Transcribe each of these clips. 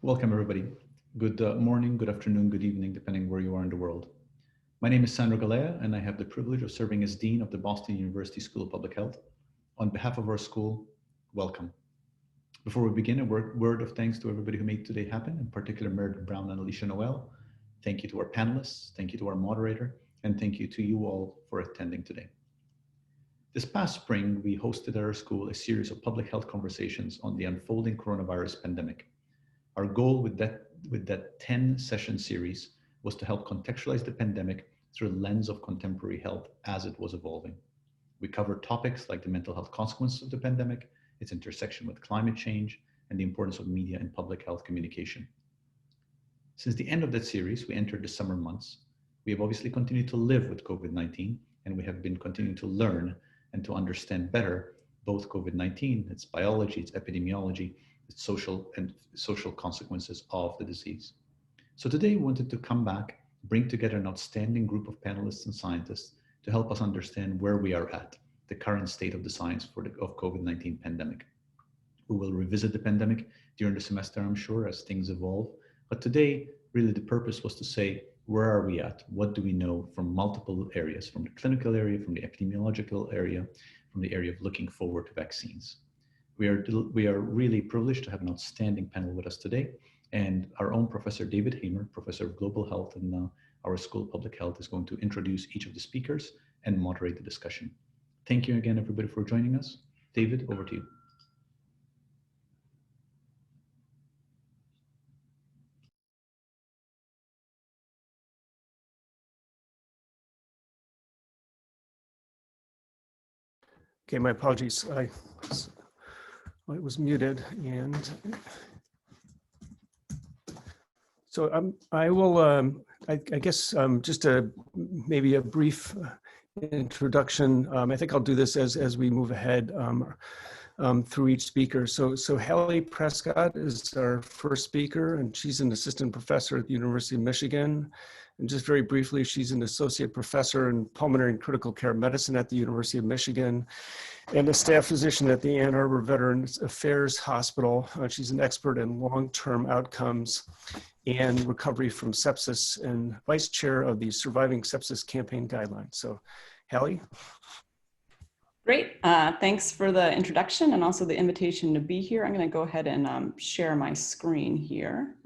Welcome, everybody. Good morning, good afternoon, good evening, depending where you are in the world. My name is Sandro Galea, and I have the privilege of serving as Dean of the Boston University School of Public Health. On behalf of our school, welcome. Before we begin, a word of thanks to everybody who made today happen, in particular Meredith Brown and Alicia Noel. Thank you to our panelists, thank you to our moderator, and thank you to you all for attending today. This past spring, we hosted at our school a series of public health conversations on the unfolding coronavirus pandemic. Our goal with that 10-session series was to help contextualize the pandemic through the lens of contemporary health as it was evolving. We covered topics like the mental health consequences of the pandemic, its intersection with climate change, and the importance of media and public health communication. Since the end of that series, we entered the summer months. We have obviously continued to live with COVID-19, and we have been continuing to learn and to understand better both COVID-19, its biology, its epidemiology, its social consequences of the disease. So today we wanted to come back, bring together an outstanding group of panelists and scientists to help us understand where we are at, the current state of the science of COVID-19 pandemic. We will revisit the pandemic during the semester, I'm sure, as things evolve. But today, really the purpose was to say, where are we at? What do we know from multiple areas, from the clinical area, from the epidemiological area, from the area of looking forward to vaccines? We are really privileged to have an outstanding panel with us today. And our own Professor David Hamer, Professor of Global Health in our School of Public Health, is going to introduce each of the speakers and moderate the discussion. Thank you again, everybody, for joining us. David, over to you. Okay, my apologies. I was muted, and so I will. I guess just maybe a brief introduction. I think I'll do this as we move ahead through each speaker. So Hallie Prescott is our first speaker, and she's an assistant professor at the University of Michigan. And just very briefly, she's an associate professor in pulmonary and critical care medicine at the University of Michigan and a staff physician at the Ann Arbor Veterans Affairs Hospital. She's an expert in long-term outcomes and recovery from sepsis and vice chair of the Surviving Sepsis Campaign Guidelines. So, Hallie. Great, thanks for the introduction and also the invitation to be here. I'm gonna go ahead and share my screen here.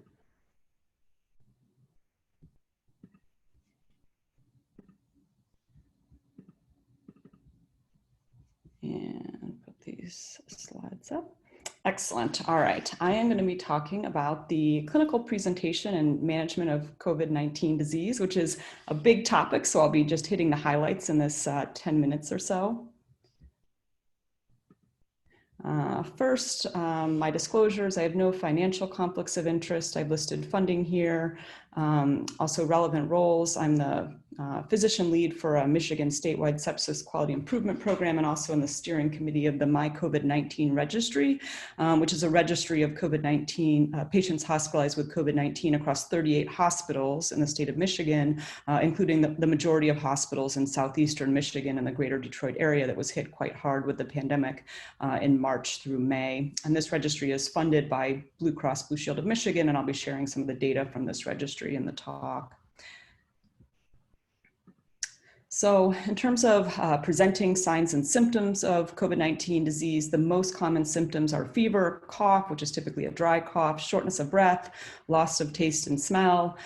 And put these slides up. Excellent. All right. I am going to be talking about the clinical presentation and management of COVID-19 disease, which is a big topic. So I'll be just hitting the highlights in this 10 minutes or so. First, my disclosures, I have no financial conflicts of interest. I've listed funding here. Also relevant roles. I'm the physician lead for a Michigan statewide sepsis quality improvement program and also in the steering committee of the My COVID-19 Registry, which is a registry of COVID-19 patients hospitalized with COVID-19 across 38 hospitals in the state of Michigan, including the majority of hospitals in southeastern Michigan and the greater Detroit area that was hit quite hard with the pandemic in March through May. And this registry is funded by Blue Cross Blue Shield of Michigan, and I'll be sharing some of the data from this registry in the talk. So in terms of presenting signs and symptoms of COVID-19 disease, the most common symptoms are fever, cough, which is typically a dry cough, shortness of breath, loss of taste and smell.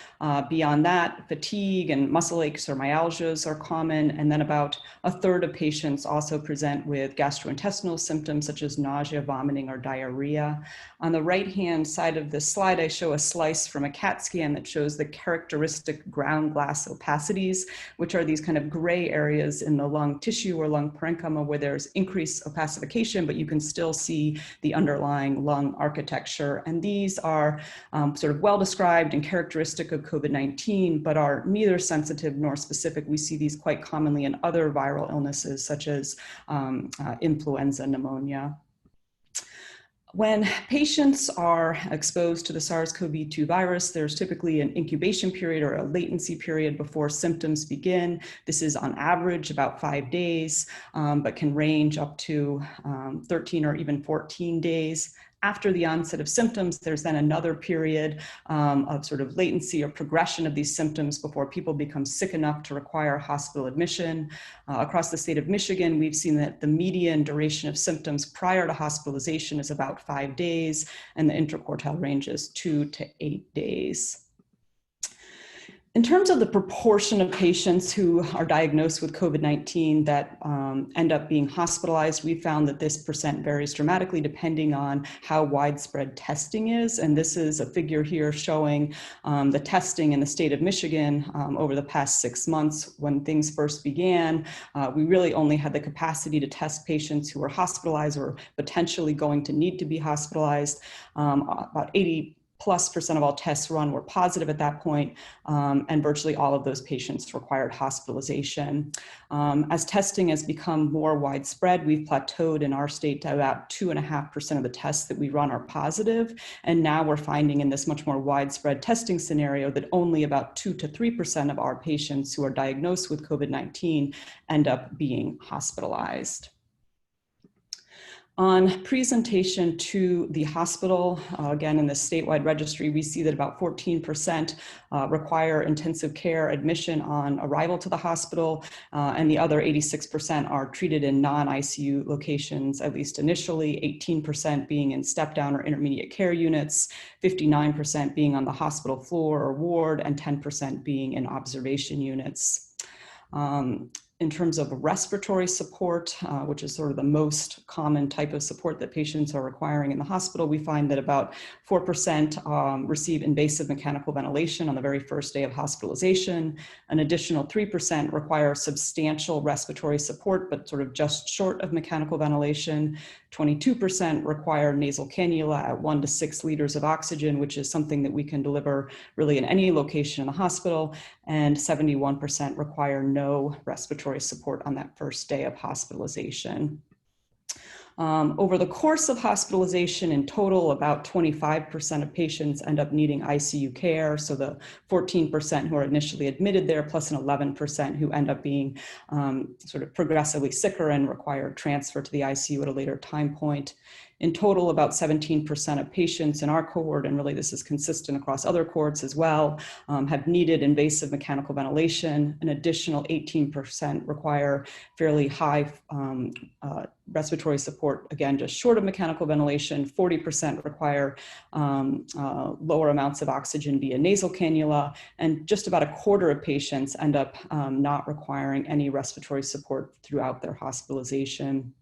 Beyond that, fatigue and muscle aches or myalgias are common. And then about a third of patients also present with gastrointestinal symptoms such as nausea, vomiting, or diarrhea. On the right-hand side of this slide, I show a slice from a CAT scan that shows the characteristic ground glass opacities, which are these kind of gray areas in the lung tissue or lung parenchyma where there's increased opacification, but you can still see the underlying lung architecture. And these are sort of well-described and characteristic of COVID-19, but are neither sensitive nor specific. We see these quite commonly in other viral illnesses such as influenza, pneumonia. When patients are exposed to the SARS-CoV-2 virus, there's typically an incubation period or a latency period before symptoms begin. This is on average about 5 days, but can range up to 13 or even 14 days. after the onset of symptoms, there's then another period of sort of latency or progression of these symptoms before people become sick enough to require hospital admission. Across the state of Michigan, we've seen that the median duration of symptoms prior to hospitalization is about 5 days, and the interquartile range is 2 to 8 days. In terms of the proportion of patients who are diagnosed with COVID-19 that end up being hospitalized, we found that this percent varies dramatically depending on how widespread testing is. And this is a figure here showing the testing in the state of Michigan over the past 6 months. When things first began, we really only had the capacity to test patients who were hospitalized or potentially going to need to be hospitalized. About 80+% of all tests run were positive at that point, and virtually all of those patients required hospitalization. As testing has become more widespread, we've plateaued in our state to about 2.5% of the tests that we run are positive. And now we're finding in this much more widespread testing scenario that only about 2 to 3% of our patients who are diagnosed with COVID-19 end up being hospitalized. On presentation to the hospital, again, in the statewide registry, we see that about 14% require intensive care admission on arrival to the hospital, and the other 86% are treated in non-ICU locations, at least initially, 18% being in step-down or intermediate care units, 59% being on the hospital floor or ward, and 10% being in observation units. In terms of respiratory support, which is sort of the most common type of support that patients are requiring in the hospital, we find that about 4% receive invasive mechanical ventilation on the very first day of hospitalization. An additional 3% require substantial respiratory support, but sort of just short of mechanical ventilation. 22% require nasal cannula at 1 to 6 liters of oxygen, which is something that we can deliver really in any location in the hospital. And 71% require no respiratory support on that first day of hospitalization. Over the course of hospitalization, in total, about 25% of patients end up needing ICU care. So the 14% who are initially admitted there, plus an 11% who end up being sort of progressively sicker and require transfer to the ICU at a later time point. In total, about 17% of patients in our cohort, and really this is consistent across other cohorts as well, have needed invasive mechanical ventilation. An additional 18% require fairly high respiratory support, again, just short of mechanical ventilation. 40% require lower amounts of oxygen via nasal cannula, and just about a quarter of patients end up not requiring any respiratory support throughout their hospitalization.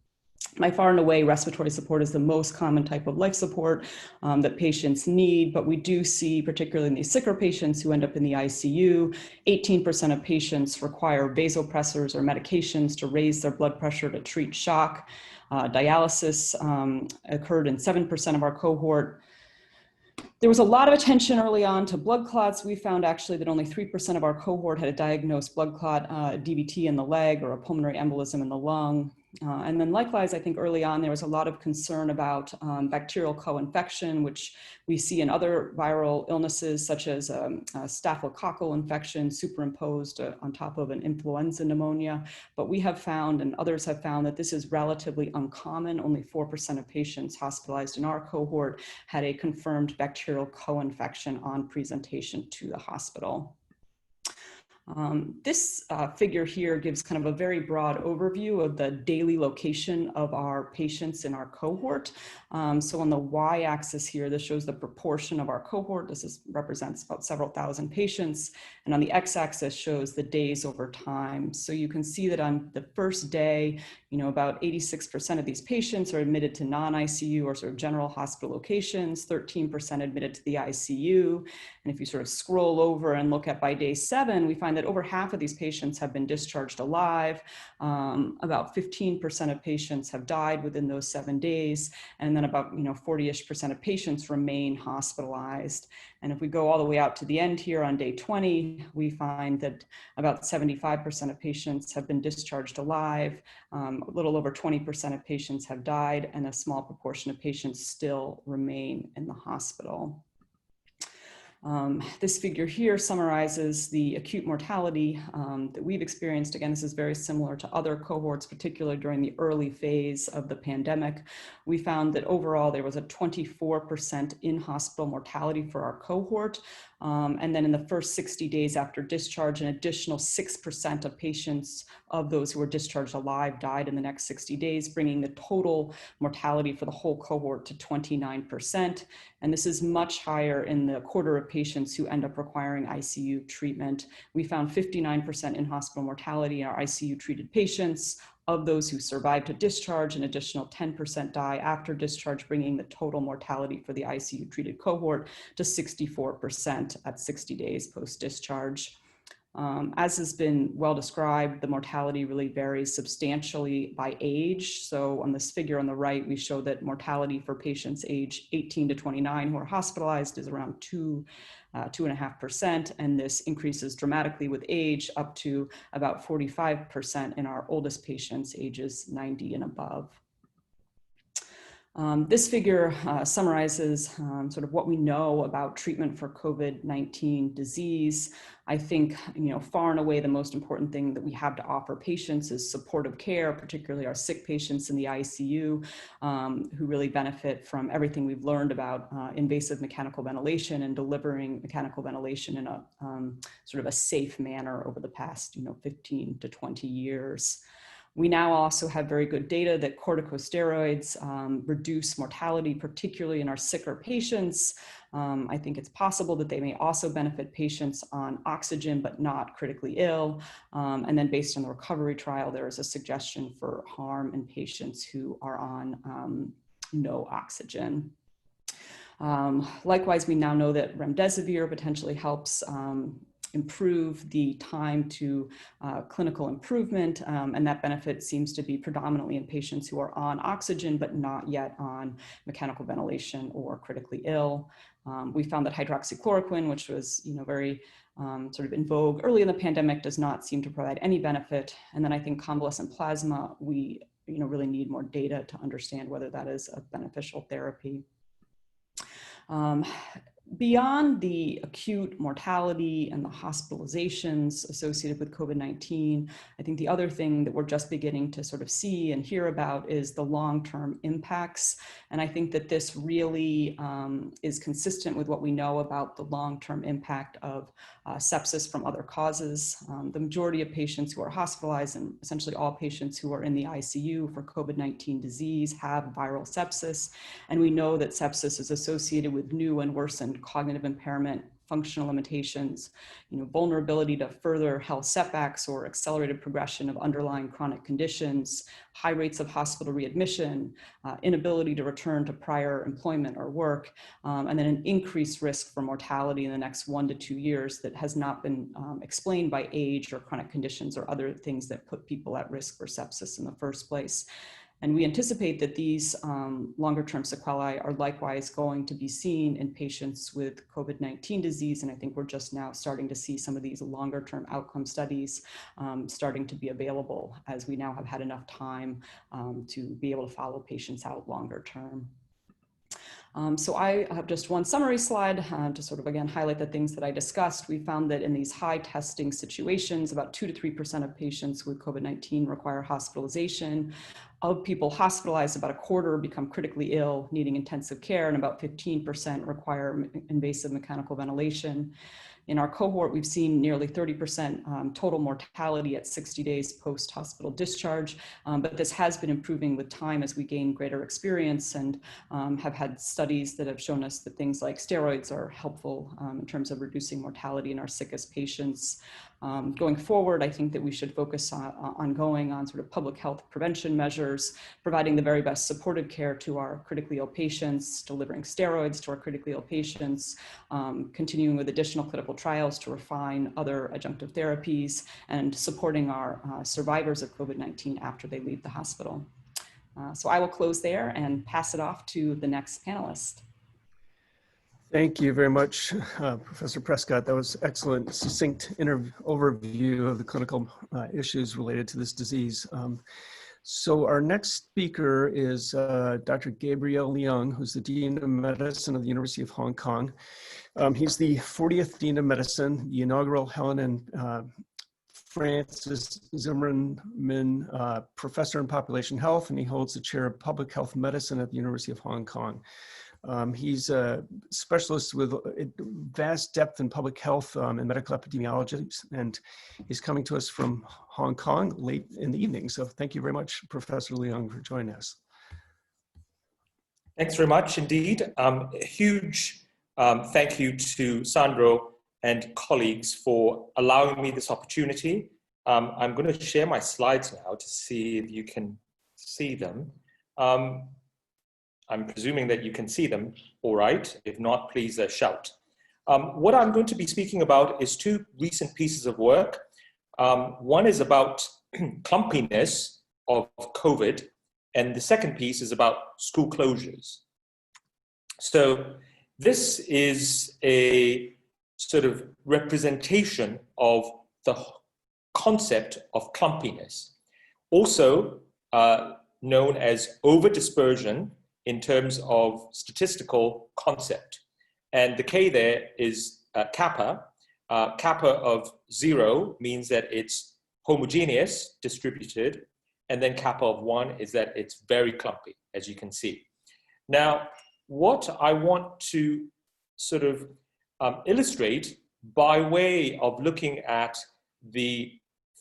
By far and away, respiratory support is the most common type of life support that patients need, but we do see, particularly in these sicker patients who end up in the ICU, 18% of patients require vasopressors or medications to raise their blood pressure to treat shock. Dialysis occurred in 7% of our cohort. There was a lot of attention early on to blood clots. We found actually that only 3% of our cohort had a diagnosed blood clot, DVT in the leg or a pulmonary embolism in the lung. And then likewise, I think early on, there was a lot of concern about bacterial co-infection, which we see in other viral illnesses, such as staphylococcal infection superimposed on top of an influenza pneumonia. But we have found, and others have found, that this is relatively uncommon. Only 4% of patients hospitalized in our cohort had a confirmed bacterial co-infection on presentation to the hospital. This figure here gives kind of a very broad overview of the daily location of our patients in our cohort. So on the y-axis here, this shows the proportion of our cohort. This represents about several thousand patients. And on the x-axis shows the days over time. So you can see that on the first day, about 86% of these patients are admitted to non-ICU or sort of general hospital locations, 13% admitted to the ICU. And if you sort of scroll over and look at by day 7, we find that over half of these patients have been discharged alive. About 15% of patients have died within those 7 days. And then about 40-ish% of patients remain hospitalized. And if we go all the way out to the end here on day 20, we find that about 75% of patients have been discharged alive. A little over 20% of patients have died, and a small proportion of patients still remain in the hospital. This figure here summarizes the acute mortality that we've experienced. Again, this is very similar to other cohorts, particularly during the early phase of the pandemic. We found that overall there was a 24% in-hospital mortality for our cohort. And then in the first 60 days after discharge, an additional 6% of patients of those who were discharged alive died in the next 60 days, bringing the total mortality for the whole cohort to 29%. And this is much higher in the quarter of patients who end up requiring ICU treatment. We found 59% in-hospital mortality in our ICU treated patients. Of those who survived to discharge, an additional 10% die after discharge, bringing the total mortality for the ICU treated cohort to 64% at 60 days post-discharge. As has been well described, the mortality really varies substantially by age. So on this figure on the right, we show that mortality for patients age 18 to 29 who are hospitalized is around 2.5%, and this increases dramatically with age up to about 45% in our oldest patients, ages 90 and above. This figure summarizes sort of what we know about treatment for COVID-19 disease. I think, far and away the most important thing that we have to offer patients is supportive care, particularly our sick patients in the ICU, who really benefit from everything we've learned about invasive mechanical ventilation and delivering mechanical ventilation in a sort of a safe manner over the past, 15 to 20 years. We now also have very good data that corticosteroids reduce mortality, particularly in our sicker patients. I think it's possible that they may also benefit patients on oxygen, but not critically ill. And then based on the recovery trial, there is a suggestion for harm in patients who are on no oxygen. Likewise, we now know that remdesivir potentially helps improve the time to clinical improvement, and that benefit seems to be predominantly in patients who are on oxygen but not yet on mechanical ventilation or critically ill. We found that hydroxychloroquine, which was very sort of in vogue early in the pandemic, does not seem to provide any benefit. And then I think convalescent plasma, we really need more data to understand whether that is a beneficial therapy. Beyond the acute mortality and the hospitalizations associated with COVID-19, I think the other thing that we're just beginning to sort of see and hear about is the long-term impacts. And I think that this really is consistent with what we know about the long-term impact of sepsis from other causes. The majority of patients who are hospitalized, and essentially all patients who are in the ICU for COVID-19 disease, have viral sepsis. And we know that sepsis is associated with new and worsened cognitive impairment, functional limitations, vulnerability to further health setbacks or accelerated progression of underlying chronic conditions, high rates of hospital readmission, inability to return to prior employment or work, and then an increased risk for mortality in the next 1 to 2 years that has not been explained by age or chronic conditions or other things that put people at risk for sepsis in the first place. And we anticipate that these longer-term sequelae are likewise going to be seen in patients with COVID-19 disease. And I think we're just now starting to see some of these longer-term outcome studies starting to be available as we now have had enough time to be able to follow patients out longer term. So I have just one summary slide to sort of, again, highlight the things that I discussed. We found that in these high testing situations, about 2 to 3% of patients with COVID-19 require hospitalization. Of people hospitalized, about a quarter become critically ill, needing intensive care, and about 15% require invasive mechanical ventilation. In our cohort, we've seen nearly 30% total mortality at 60 days post-hospital discharge, but this has been improving with time as we gain greater experience and have had studies that have shown us that things like steroids are helpful in terms of reducing mortality in our sickest patients. Going forward, I think that we should focus ongoing on sort of public health prevention measures, providing the very best supportive care to our critically ill patients, delivering steroids to our critically ill patients, continuing with additional clinical trials to refine other adjunctive therapies, and supporting our survivors of COVID-19 after they leave the hospital. So I will close there and pass it off to the next panelist. Thank you very much, Professor Prescott. That was excellent, succinct overview of the clinical issues related to this disease. So our next speaker is Dr. Gabriel Leung, who's the Dean of Medicine of the University of Hong Kong. He's the 40th Dean of Medicine, the inaugural Helen and Francis Zimmerman Professor in Population Health, and he holds the Chair of Public Health Medicine at the University of Hong Kong. He's a specialist with vast depth in public health and medical epidemiology, and he's coming to us from Hong Kong late in the evening. So thank you very much, Professor Leung, for joining us. Thanks very much indeed. A huge thank you to Sandro and colleagues for allowing me this opportunity. I'm going to share my slides now to see if you can see them. I'm presuming that you can see them all right. If not, please shout. What I'm going to be speaking about is two recent pieces of work. One is about clumpiness of COVID, and the second piece is about school closures. So this is a sort of representation of the concept of clumpiness, also known as overdispersion in terms of statistical concept. And the K there is kappa. Kappa of 0 means that it's homogeneous, distributed, and then kappa of 1 is that it's very clumpy, as you can see. Now, what I want to sort of illustrate by way of looking at the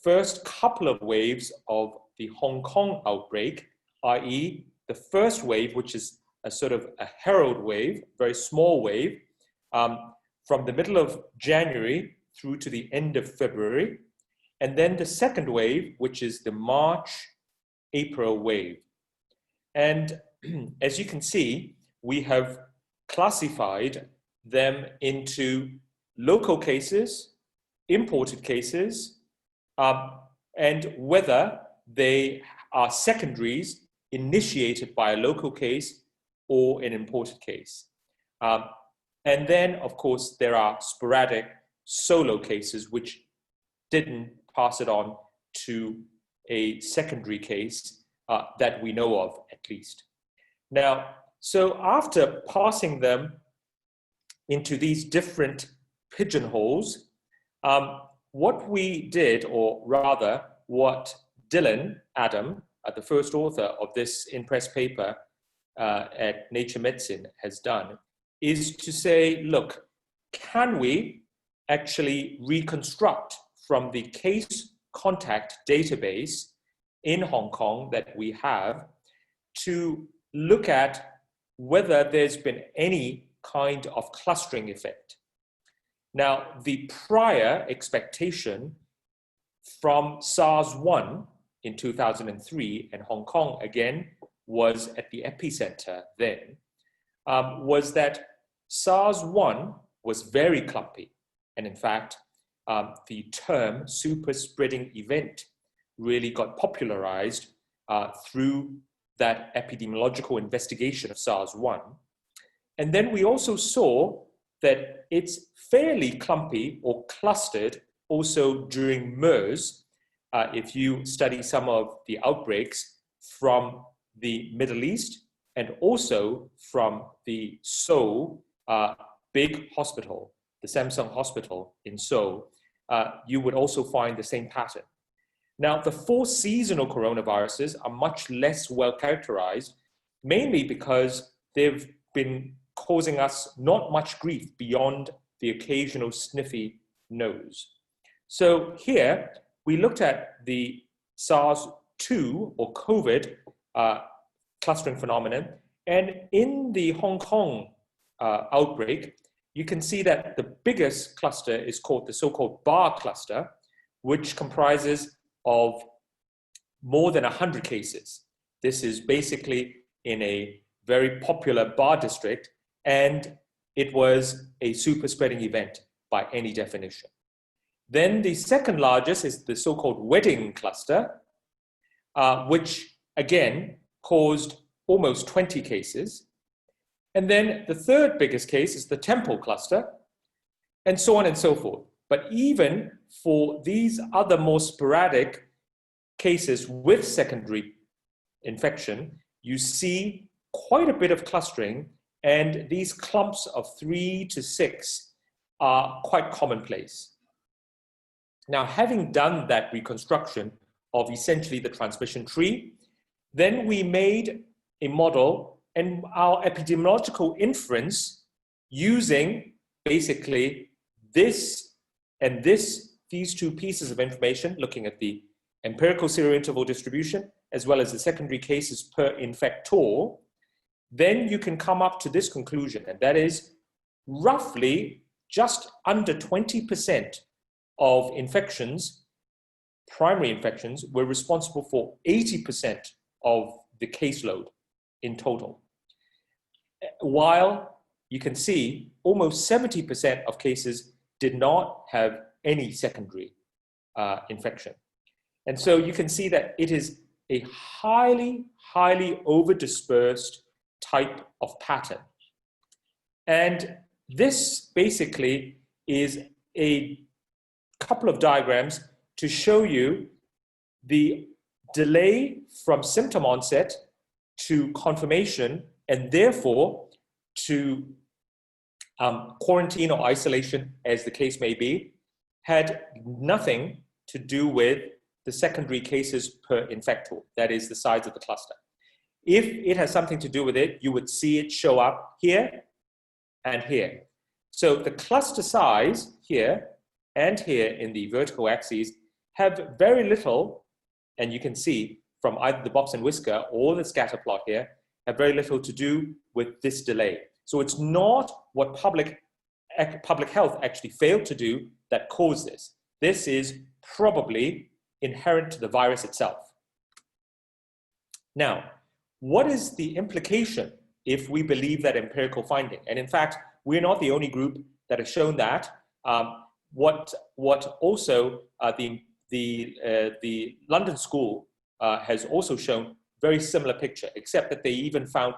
first couple of waves of the Hong Kong outbreak, i.e. the first wave, which is a sort of a herald wave, very small wave, from the middle of January through to the end of February. And then the second wave, which is the March-April wave. And as you can see, we have classified them into local cases, imported cases, and whether they are secondaries initiated by a local case or an imported case. And then, of course, there are sporadic solo cases which didn't pass it on to a secondary case that we know of, at least. Now, so after passing them into these different pigeonholes, what we did, or rather what Dylan Adam, the first author of this in-press paper at Nature Medicine, has done, is to say, look, can we actually reconstruct from the case contact database in Hong Kong that we have to look at whether there's been any kind of clustering effect. Now, the prior expectation from SARS-1 in 2003, and Hong Kong again was at the epicenter then, was that SARS-1 was very clumpy. And in fact, the term super spreading event really got popularized through that epidemiological investigation of SARS-1. And then we also saw that it's fairly clumpy or clustered also during MERS. If you study some of the outbreaks from the Middle East and also from the Seoul big hospital, the Samsung Hospital in Seoul, you would also find the same pattern. Now, the 4 seasonal coronaviruses are much less well characterized, mainly because they've been causing us not much grief beyond the occasional sniffy nose. So here, we looked at the SARS-2 or COVID clustering phenomenon, and in the Hong Kong outbreak, you can see that the biggest cluster is called the so-called bar cluster, which comprises of more than 100 cases. This is basically in a very popular bar district, and it was a super spreading event by any definition. Then the second largest is the so-called wedding cluster, which again caused almost 20 cases. And then the third biggest case is the temple cluster, and so on and so forth. But even for these other more sporadic cases with secondary infection, you see quite a bit of clustering, and these clumps of 3 to 6 are quite commonplace. Now, having done that reconstruction of essentially the transmission tree, then we made a model and our epidemiological inference using basically this and these two pieces of information, looking at the empirical serial interval distribution as well as the secondary cases per infector, then you can come up to this conclusion, and that is roughly just under 20% of infections, primary infections, were responsible for 80% of the caseload in total. While you can see almost 70% of cases did not have any secondary infection. And so you can see that it is a highly, highly over-dispersed type of pattern. And this basically is a couple of diagrams to show you the delay from symptom onset to confirmation, and therefore to quarantine or isolation, as the case may be, had nothing to do with the secondary cases per infector, that is the size of the cluster. If it has something to do with it, you would see it show up here and here. So the cluster size here and here in the vertical axes have very little, and you can see from either the box and whisker or the scatter plot here, have very little to do with this delay. So it's not what public health actually failed to do that caused this. This is probably inherent to the virus itself. Now, what is the implication if we believe that empirical finding? And in fact, we're not the only group that has shown that. What also the London School has also shown very similar picture, except that they even found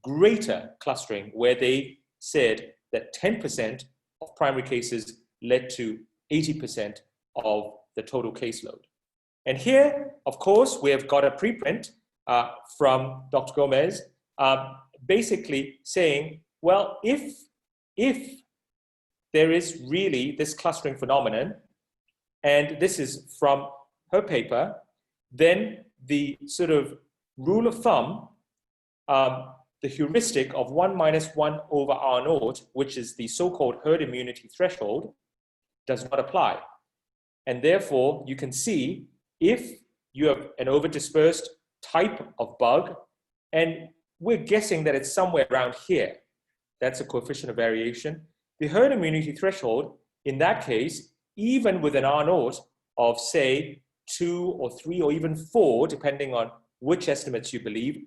greater clustering, where they said that 10% of primary cases led to 80% of the total caseload. And here, of course, we have got a preprint from Dr. Gomes, basically saying, well, if there is really this clustering phenomenon, and this is from her paper, then the sort of rule of thumb, the heuristic of 1 - 1 over R naught, which is the so-called herd immunity threshold, does not apply. And therefore, you can see if you have an over-dispersed type of bug, and we're guessing that it's somewhere around here, that's a coefficient of variation, the herd immunity threshold, in that case, even with an R naught of, say, 2 or 3 or even 4, depending on which estimates you believe,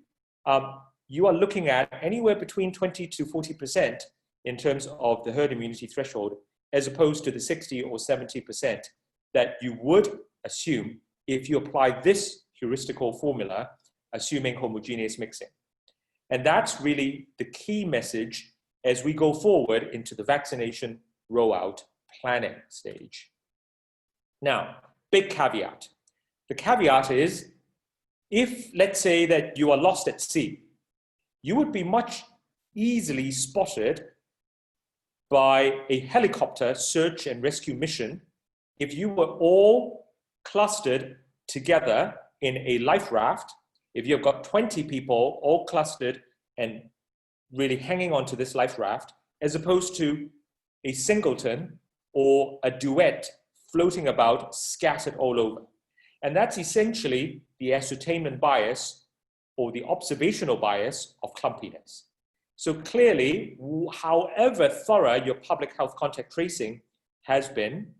you are looking at anywhere between 20 to 40% in terms of the herd immunity threshold, as opposed to the 60 or 70% that you would assume if you apply this heuristical formula, assuming homogeneous mixing. And that's really the key message as we go forward into the vaccination rollout planning stage. Now, big caveat. The caveat is, if let's say that you are lost at sea, you would be much easily spotted by a helicopter search and rescue mission if you were all clustered together in a life raft. If you've got 20 people all clustered and really hanging onto this life raft, as opposed to a singleton or a duet floating about, scattered all over. And that's essentially the ascertainment bias or the observational bias of clumpiness. So clearly, however thorough your public health contact tracing has been,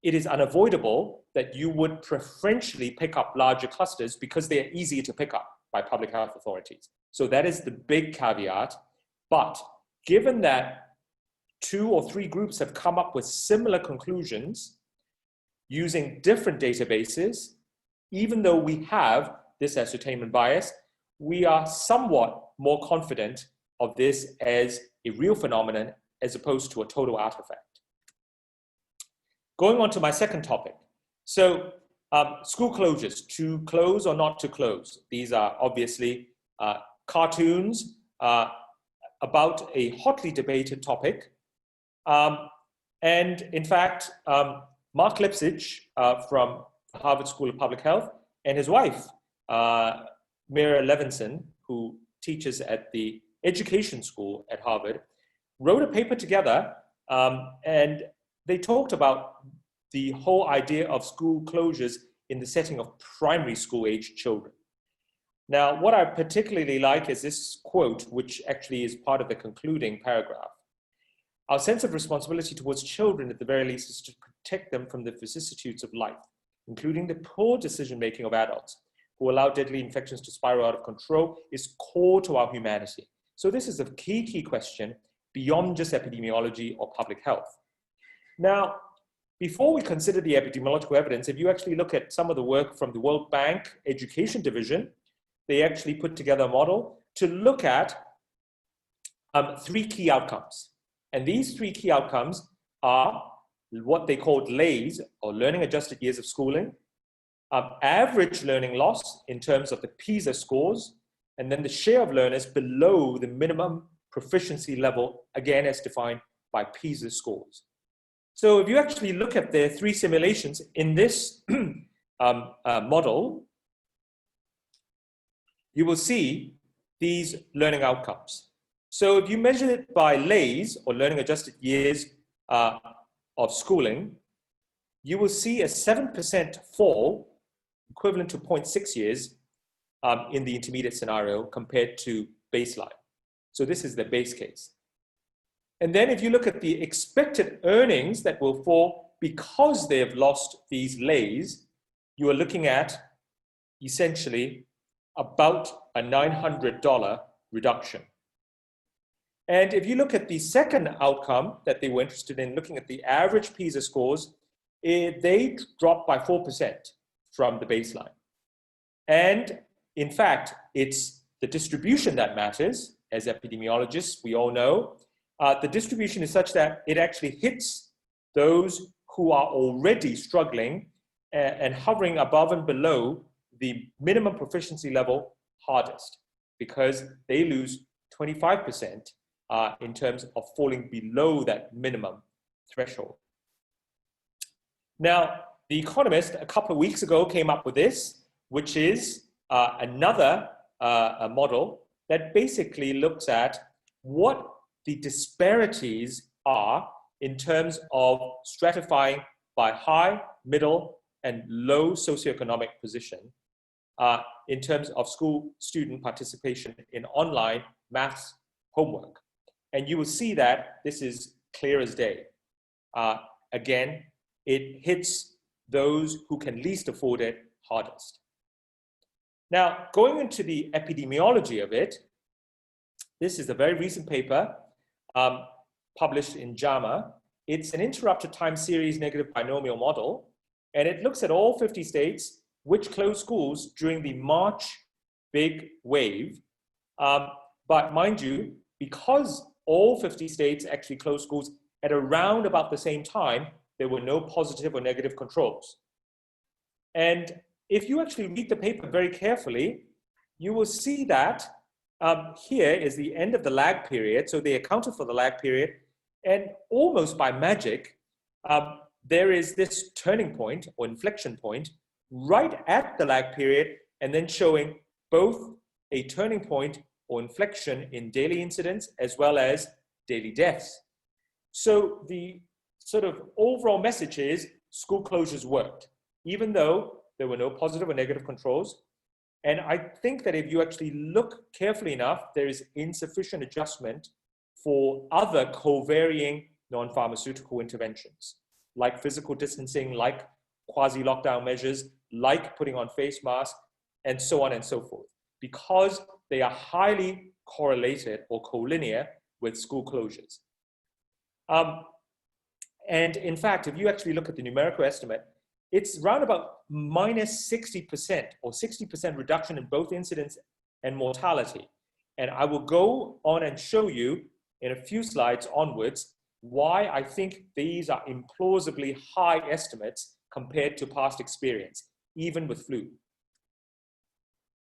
it is unavoidable that you would preferentially pick up larger clusters because they are easier to pick up by public health authorities. So that is the big caveat. But given that 2 or 3 groups have come up with similar conclusions using different databases, even though we have this ascertainment bias, we are somewhat more confident of this as a real phenomenon as opposed to a total artifact. Going on to my second topic. So School closures, to close or not to close. These are obviously cartoons about a hotly debated topic. And in fact, Mark Lipsitch from Harvard School of Public Health and his wife, Mira Levinson, who teaches at the education school at Harvard, wrote a paper together, and they talked about the whole idea of school closures in the setting of primary school age children. Now, what I particularly like is this quote, which actually is part of the concluding paragraph. Our sense of responsibility towards children, at the very least, is to protect them from the vicissitudes of life, including the poor decision-making of adults who allow deadly infections to spiral out of control, is core to our humanity. So this is a key question beyond just epidemiology or public health. Now, before we consider the epidemiological evidence, if you actually look at some of the work from the World Bank Education Division, they actually put together a model to look at 3 key outcomes. And these 3 key outcomes are what they called LAYS, or learning adjusted years of schooling, average learning loss in terms of the PISA scores, and then the share of learners below the minimum proficiency level, again as defined by PISA scores. So if you actually look at the 3 simulations in this model, you will see these learning outcomes. So if you measure it by LAYS, or learning adjusted years of schooling, you will see a 7% fall, equivalent to 0.6 years in the intermediate scenario compared to baseline. So this is the base case. And then if you look at the expected earnings that will fall because they have lost these LAYS, you are looking at essentially about a $900 reduction. And if you look at the second outcome that they were interested in, looking at the average PISA scores, they dropped by 4% from the baseline. And in fact, it's the distribution that matters. As epidemiologists, we all know, the distribution is such that it actually hits those who are already struggling and hovering above and below the minimum proficiency level hardest, because they lose 25% in terms of falling below that minimum threshold. Now, The Economist a couple of weeks ago came up with this, which is another model that basically looks at what the disparities are in terms of stratifying by high, middle, and low socioeconomic position in terms of school student participation in online maths homework. And you will see that this is clear as day. Again, it hits those who can least afford it hardest. Now, going into the epidemiology of it, this is a very recent paper published in JAMA. It's an interrupted time series negative binomial model, and it looks at all 50 states which closed schools during the March big wave. But mind you, because all 50 states actually closed schools at around about the same time, there were no positive or negative controls. And if you actually read the paper very carefully, you will see that here is the end of the lag period. So they accounted for the lag period, and almost by magic, there is this turning point or inflection point right at the lag period, and then showing both a turning point or inflection in daily incidents as well as daily deaths. So the sort of overall message is school closures worked, even though there were no positive or negative controls. And I think that if you actually look carefully enough, there is insufficient adjustment for other co-varying non-pharmaceutical interventions, like physical distancing, like quasi-lockdown measures, like putting on face masks, and so on and so forth, because they are highly correlated or collinear with school closures. And in fact, if you actually look at the numerical estimate, it's around about minus 60% or 60% reduction in both incidence and mortality. And I will go on and show you in a few slides onwards why I think these are implausibly high estimates compared to past experience. even with flu.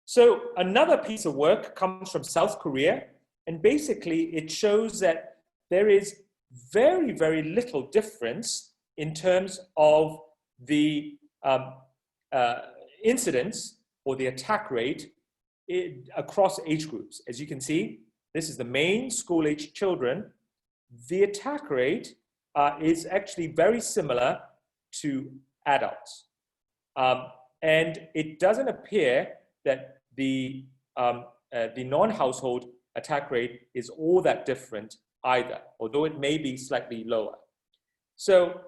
So another piece of work comes from South Korea, and basically it shows that there is very, very little difference in terms of the incidence or the attack rate across age groups. As you can see, this is the main school-age children. The attack rate is actually very similar to adults. And it doesn't appear that the non-household attack rate is all that different either, although it may be slightly lower. So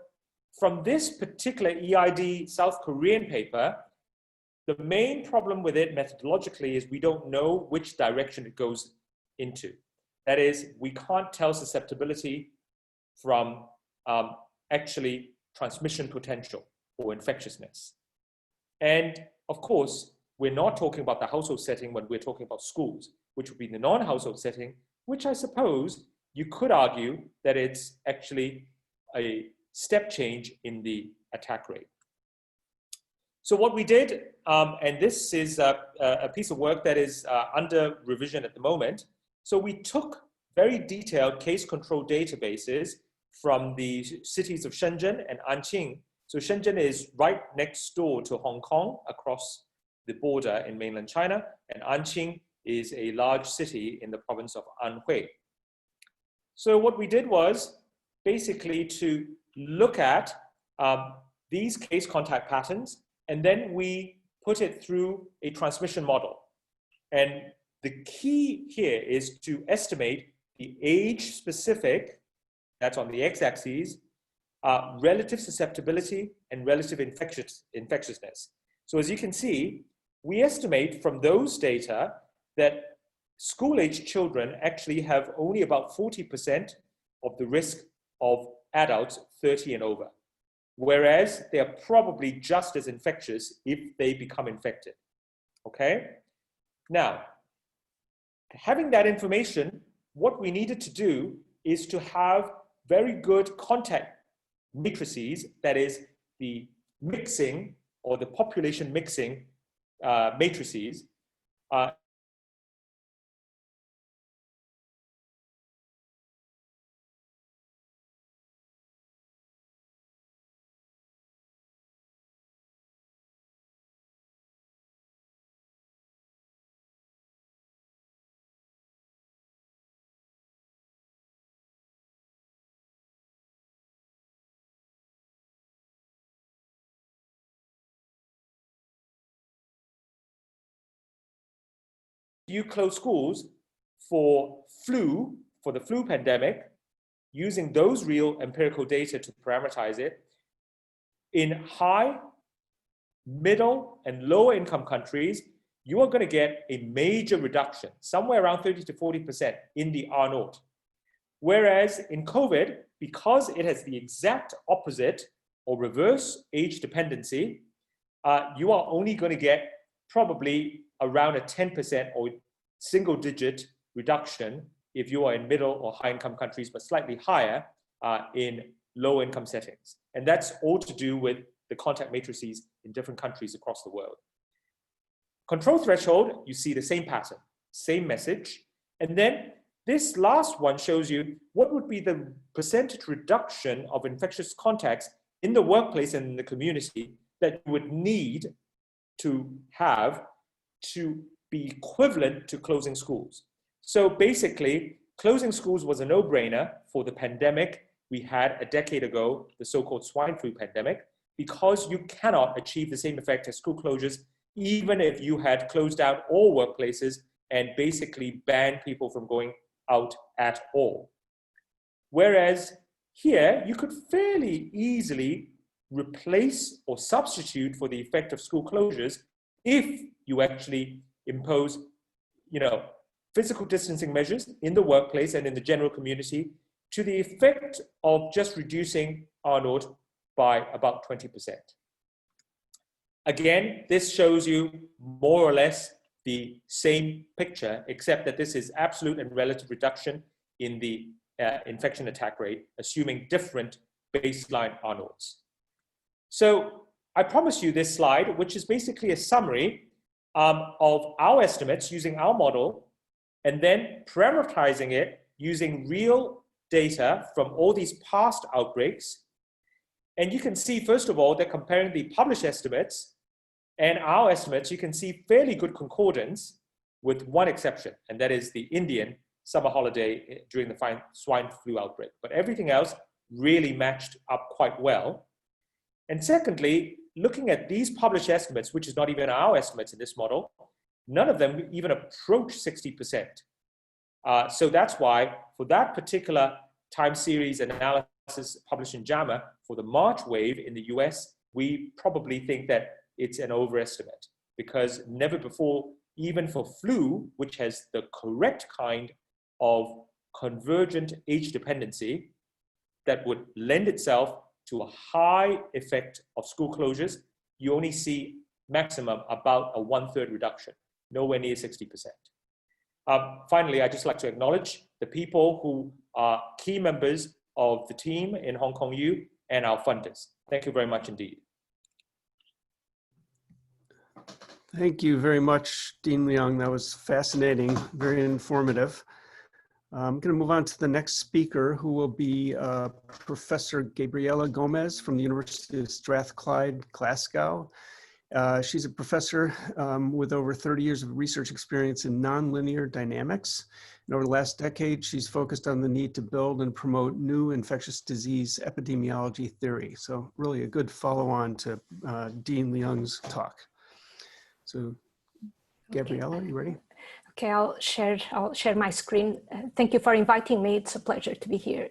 from this particular EID South Korean paper, the main problem with it methodologically is we don't know which direction it goes into. That is, we can't tell susceptibility from actually transmission potential or infectiousness. And of course, we're not talking about the household setting when we're talking about schools, which would be the non-household setting, which I suppose you could argue that it's actually a step change in the attack rate. So what we did, and this is a piece of work that is under revision at the moment. So we took very detailed case control databases from the cities of Shenzhen and Anqing. So Shenzhen is right next door to Hong Kong across the border in mainland China, and Anqing is a large city in the province of Anhui. So what we did was basically to look at these case contact patterns, and then we put it through a transmission model. And the key here is to estimate the age-specific, that's on the x-axis, relative susceptibility and relative infectiousness. So as you can see, we estimate from those data that school-age children actually have only about 40% of the risk of adults 30 and over, whereas they are probably just as infectious if they become infected, okay? Now, having that information, what we needed to do is to have very good contact matrices, that is the mixing or the population mixing matrices, you close schools for flu, for the flu pandemic, using those real empirical data to parameterize it, in high, middle, and lower income countries, you are going to get a major reduction, somewhere around 30 to 40% in the R0. Whereas in COVID, because it has the exact opposite or reverse age dependency, you are only going to get probably around a 10% or single digit reduction if you are in middle or high income countries, but slightly higher in low income settings. And that's all to do with the contact matrices in different countries across the world. Control threshold, you see the same pattern, same message. And then this last one shows you what would be the percentage reduction of infectious contacts in the workplace and in the community that you would need to have to be equivalent to closing schools. So basically, closing schools was a no-brainer for the pandemic we had a decade ago, the so-called swine flu pandemic, because you cannot achieve the same effect as school closures, even if you had closed down all workplaces and basically banned people from going out at all. Whereas here, you could fairly easily replace or substitute for the effect of school closures if you actually impose, physical distancing measures in the workplace and in the general community to the effect of just reducing R0 by about 20%. Again, this shows you more or less the same picture, except that this is absolute and relative reduction in the infection attack rate, assuming different baseline R0s. So I promised you this slide, which is basically a summary of our estimates using our model, and then parameterizing it using real data from all these past outbreaks. And you can see, first of all, they're comparing the published estimates and our estimates. You can see fairly good concordance with one exception, and that is the Indian summer holiday during the swine flu outbreak. But everything else really matched up quite well. And secondly, looking at these published estimates, which is not even our estimates in this model, none of them even approach 60%. So that's why for that particular time series analysis published in JAMA for the March wave in the US, we probably think that it's an overestimate, because never before, even for flu, which has the correct kind of convergent age dependency that would lend itself to a high effect of school closures, you only see maximum about a 1/3 reduction, nowhere near 60%. Finally, I'd just like to acknowledge the people who are key members of the team in Hong Kong U and our funders. Thank you very much indeed. Thank you very much, Dean Leung. That was fascinating, very informative. I'm going to move on to the next speaker, who will be Professor Gabriela Gomes from the University of Strathclyde, Glasgow. She's a professor with over 30 years of research experience in nonlinear dynamics. And over the last decade, she's focused on the need to build and promote new infectious disease epidemiology theory. So really a good follow-on to Dean Leung's talk. So Gabriela, are you ready? Okay, I'll share my screen. Thank you for inviting me. It's a pleasure to be here.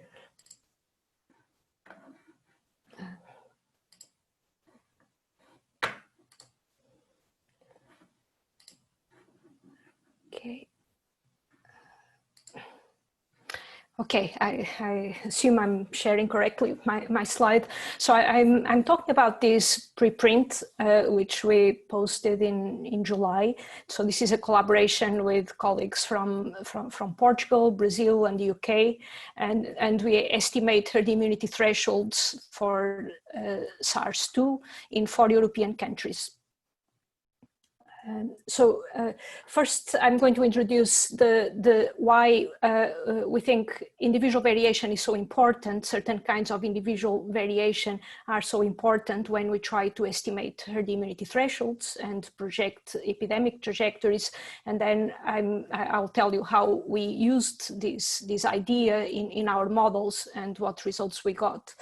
Okay. Okay, I assume I'm sharing correctly my slide. So I'm talking about this preprint, which we posted in July. So this is a collaboration with colleagues from Portugal, Brazil, and the UK. And we estimate herd immunity thresholds for SARS-2 in 4 European countries. So first, I'm going to introduce the why we think individual variation is so important. Certain kinds of individual variation are so important when we try to estimate herd immunity thresholds and project epidemic trajectories. And then I'll tell you how we used this idea in our models and what results we got.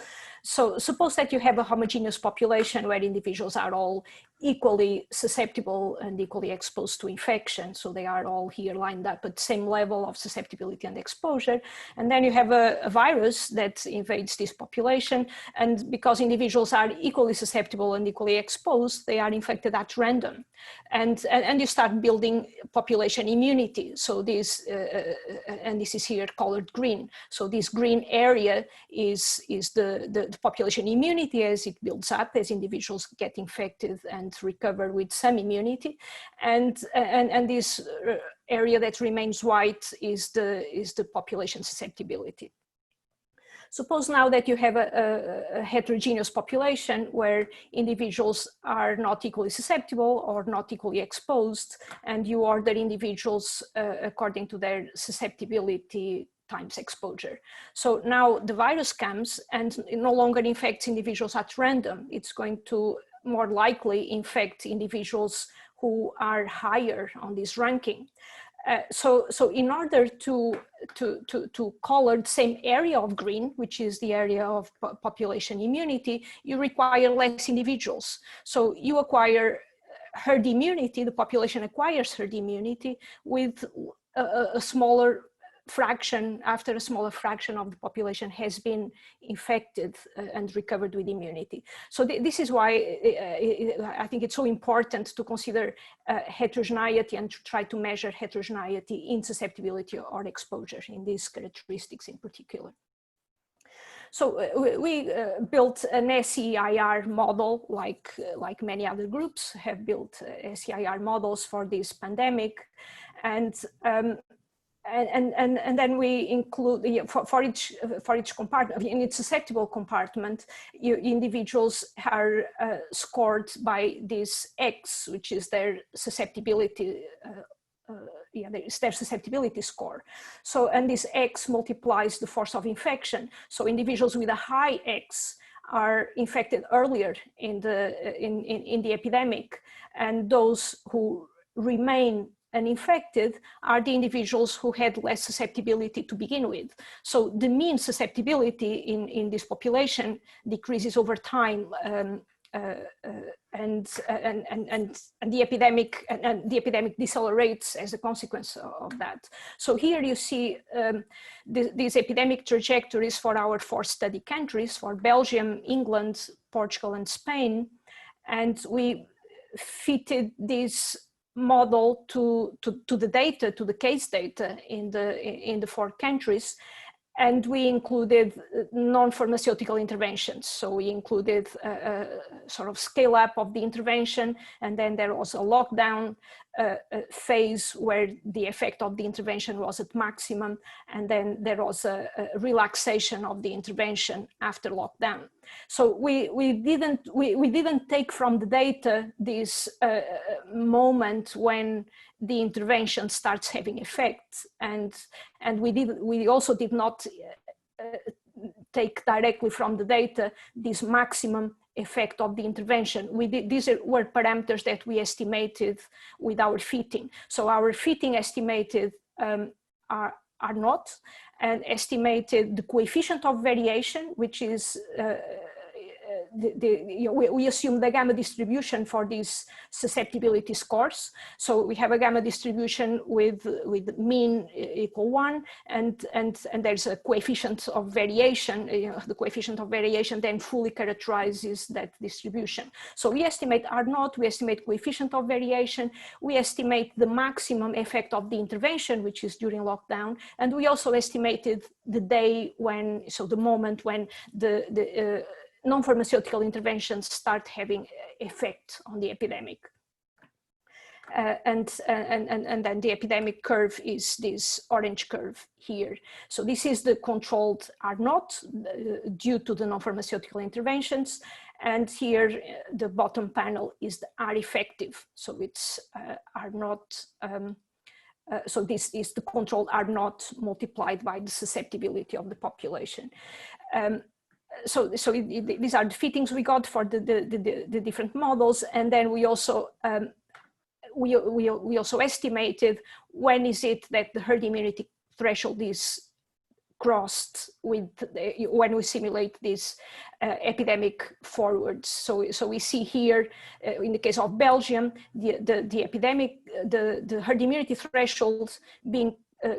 So suppose that you have a homogeneous population where individuals are all equally susceptible and equally exposed to infection. So they are all here lined up at the same level of susceptibility and exposure. And then you have a virus that invades this population. And because individuals are equally susceptible and equally exposed, they are infected at random. And you start building population immunity. So this, and this is here colored green. So this green area is the population immunity as it builds up, as individuals get infected and recover with some immunity, and this area that remains white is the population susceptibility. Suppose now that you have a heterogeneous population where individuals are not equally susceptible or not equally exposed, and you order individuals according to their susceptibility times exposure. So now the virus comes and it no longer infects individuals at random. It's going to more likely infect individuals who are higher on this ranking. So in order to color the same area of green, which is the area of population immunity, you require less individuals. So you acquire herd immunity, the population acquires herd immunity with a smaller fraction, after a smaller fraction of the population has been infected and recovered with immunity. So this is why I think it's so important to consider heterogeneity and to try to measure heterogeneity in susceptibility or exposure in these characteristics in particular. So we built an SEIR model, like many other groups have built SEIR models for this pandemic. And and then we include for each compartment, in its susceptible compartment, individuals are scored by this X, which is their susceptibility. It's their susceptibility score. So, and this X multiplies the force of infection. So individuals with a high X are infected earlier in the epidemic, and those who remain uninfected are the individuals who had less susceptibility to begin with. So the mean susceptibility in this population decreases over time, and the epidemic decelerates as a consequence of that. So here you see these epidemic trajectories for our 4 study countries, for Belgium, England, Portugal, and Spain, and we fitted this model to the data, to the case data in the 4 countries, and we included non-pharmaceutical interventions. So we included a sort of scale up of the intervention, and then there was a lockdown phase where the effect of the intervention was at maximum, and then there was a relaxation of the intervention after lockdown. So we didn't take from the data this moment when the intervention starts having effect, and we also did not take directly from the data this maximum effect of the intervention. These were parameters that we estimated with our fitting. So our fitting estimated R naught, and estimated the coefficient of variation, which is we assume the gamma distribution for these susceptibility scores. So we have a gamma distribution with mean equal 1, and there's a coefficient of variation. The coefficient of variation then fully characterizes that distribution. So we estimate R naught, we estimate coefficient of variation, we estimate the maximum effect of the intervention, which is during lockdown, and we also estimated the day when, so the moment when the non-pharmaceutical interventions start having effect on the epidemic. And then the epidemic curve is this orange curve here. So this is the controlled R naught due to the non-pharmaceutical interventions. And here the bottom panel is the R effective. So it's R naught. So this is the controlled R naught multiplied by the susceptibility of the population. So these are the fittings we got for the different models, and then we also we also estimated when is it that the herd immunity threshold is crossed with when we simulate this epidemic forwards. So we see here in the case of Belgium the epidemic the herd immunity threshold being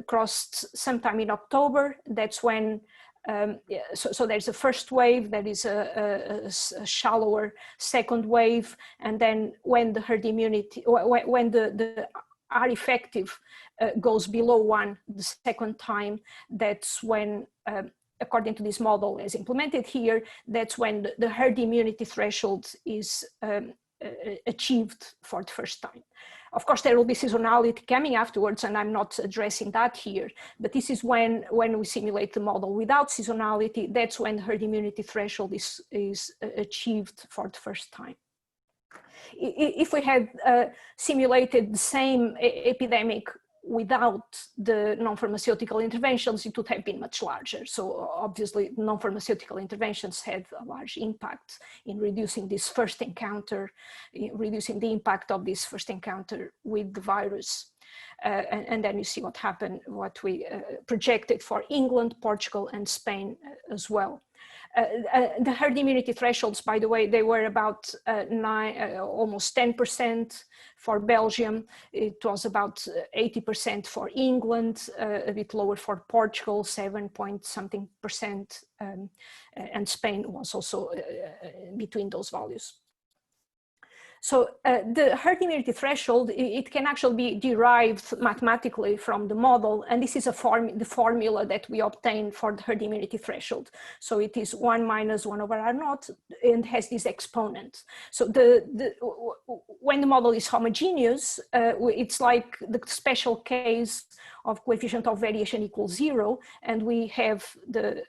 crossed sometime in October. That's when. So there's a first wave, there is a shallower second wave, and then when the herd immunity, when the R effective goes below 1 the second time, that's when, according to this model as implemented here, that's when the herd immunity threshold is achieved for the first time. Of course, there will be seasonality coming afterwards, and I'm not addressing that here, but this is when we simulate the model without seasonality, that's when the herd immunity threshold is achieved for the first time. If we had simulated the same epidemic without the non-pharmaceutical interventions, it would have been much larger. So obviously non-pharmaceutical interventions had a large impact in reducing this first encounter, reducing the impact of this first encounter with the virus. And then you see what happened, what we projected for England, Portugal, and Spain as well. The herd immunity thresholds, by the way, they were about almost 10% for Belgium. It was about 80% for England, a bit lower for Portugal, 7-point-something%, and Spain was also between those values. So the herd immunity threshold, it can actually be derived mathematically from the model. And this is the formula that we obtain for the herd immunity threshold. So it is 1 minus 1 over R naught and has this exponent. So when the model is homogeneous, it's like the special case of coefficient of variation equals 0. And we have the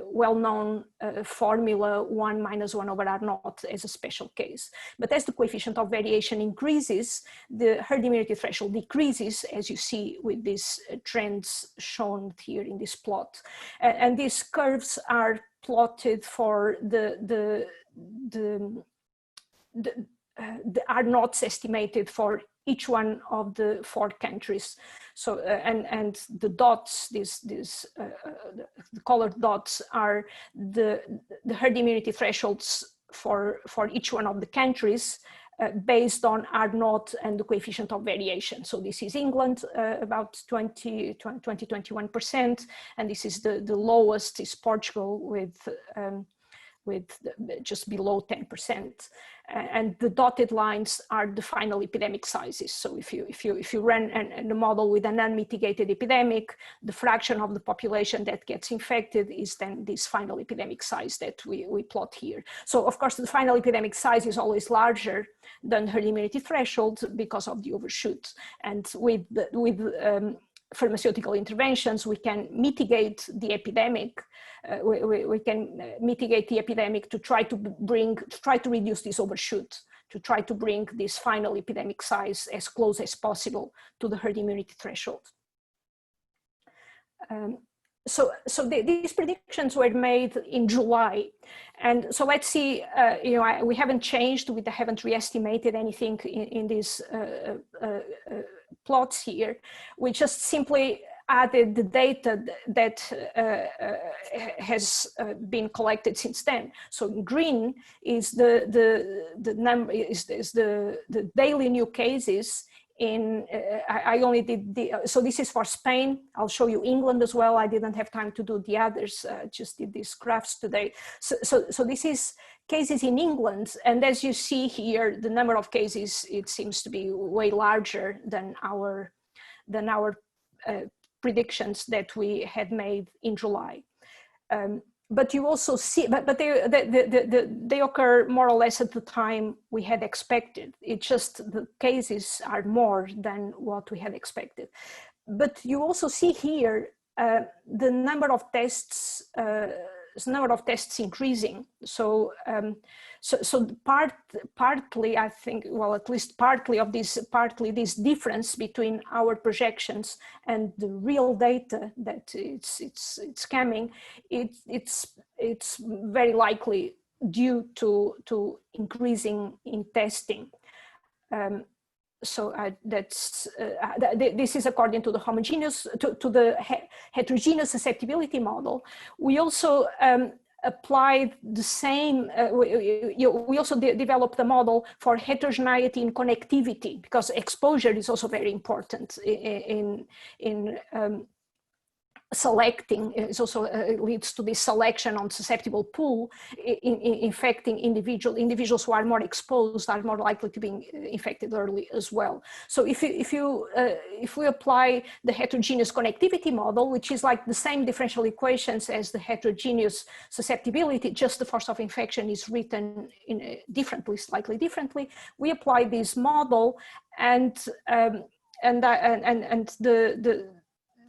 well-known formula 1 minus 1 over R naught as a special case. But as the coefficient of variation increases, the herd immunity threshold decreases, as you see with these trends shown here in this plot. And these curves are plotted for the R naughts estimated for each one of the 4 countries. So, and the dots, the colored dots are the herd immunity thresholds for each one of the countries based on R naught and the coefficient of variation. So this is England, about 21%, and this is the lowest is Portugal with just below 10%. And the dotted lines are the final epidemic sizes. So if you run the model with an unmitigated epidemic, the fraction of the population that gets infected is then this final epidemic size that we plot here. So of course, the final epidemic size is always larger than herd immunity threshold because of the overshoot. And with pharmaceutical interventions, we can mitigate the epidemic. We can mitigate the epidemic to try to reduce this overshoot, to try to bring this final epidemic size as close as possible to the herd immunity threshold. So these predictions were made in July. And so let's see, we haven't changed, we haven't re-estimated anything in these plots here. We just simply added the data that has been collected since then. So in green is the number, is the daily new cases. I only did so this is for Spain. I'll show you England as well. I didn't have time to do the others, just did these graphs today. So this is cases in England. And as you see here, the number of cases, it seems to be way larger than our predictions that we had made in July. But you also see, but they occur more or less at the time we had expected. It's just the cases are more than what we had expected. But you also see here the number of tests increasing. So partly, I think, well, at least partly this difference between our projections and the real data that it's coming, it's very likely due to increasing in testing. So this is according to the heterogeneous susceptibility model. We also applied the same, we also developed a model for heterogeneity in connectivity, because exposure is also very important in selecting. It also leads to this selection on susceptible pool in infecting individuals who are more exposed are more likely to be infected early as well. So if we apply the heterogeneous connectivity model, which is like the same differential equations as the heterogeneous susceptibility, just the force of infection is written in slightly differently. We apply this model, and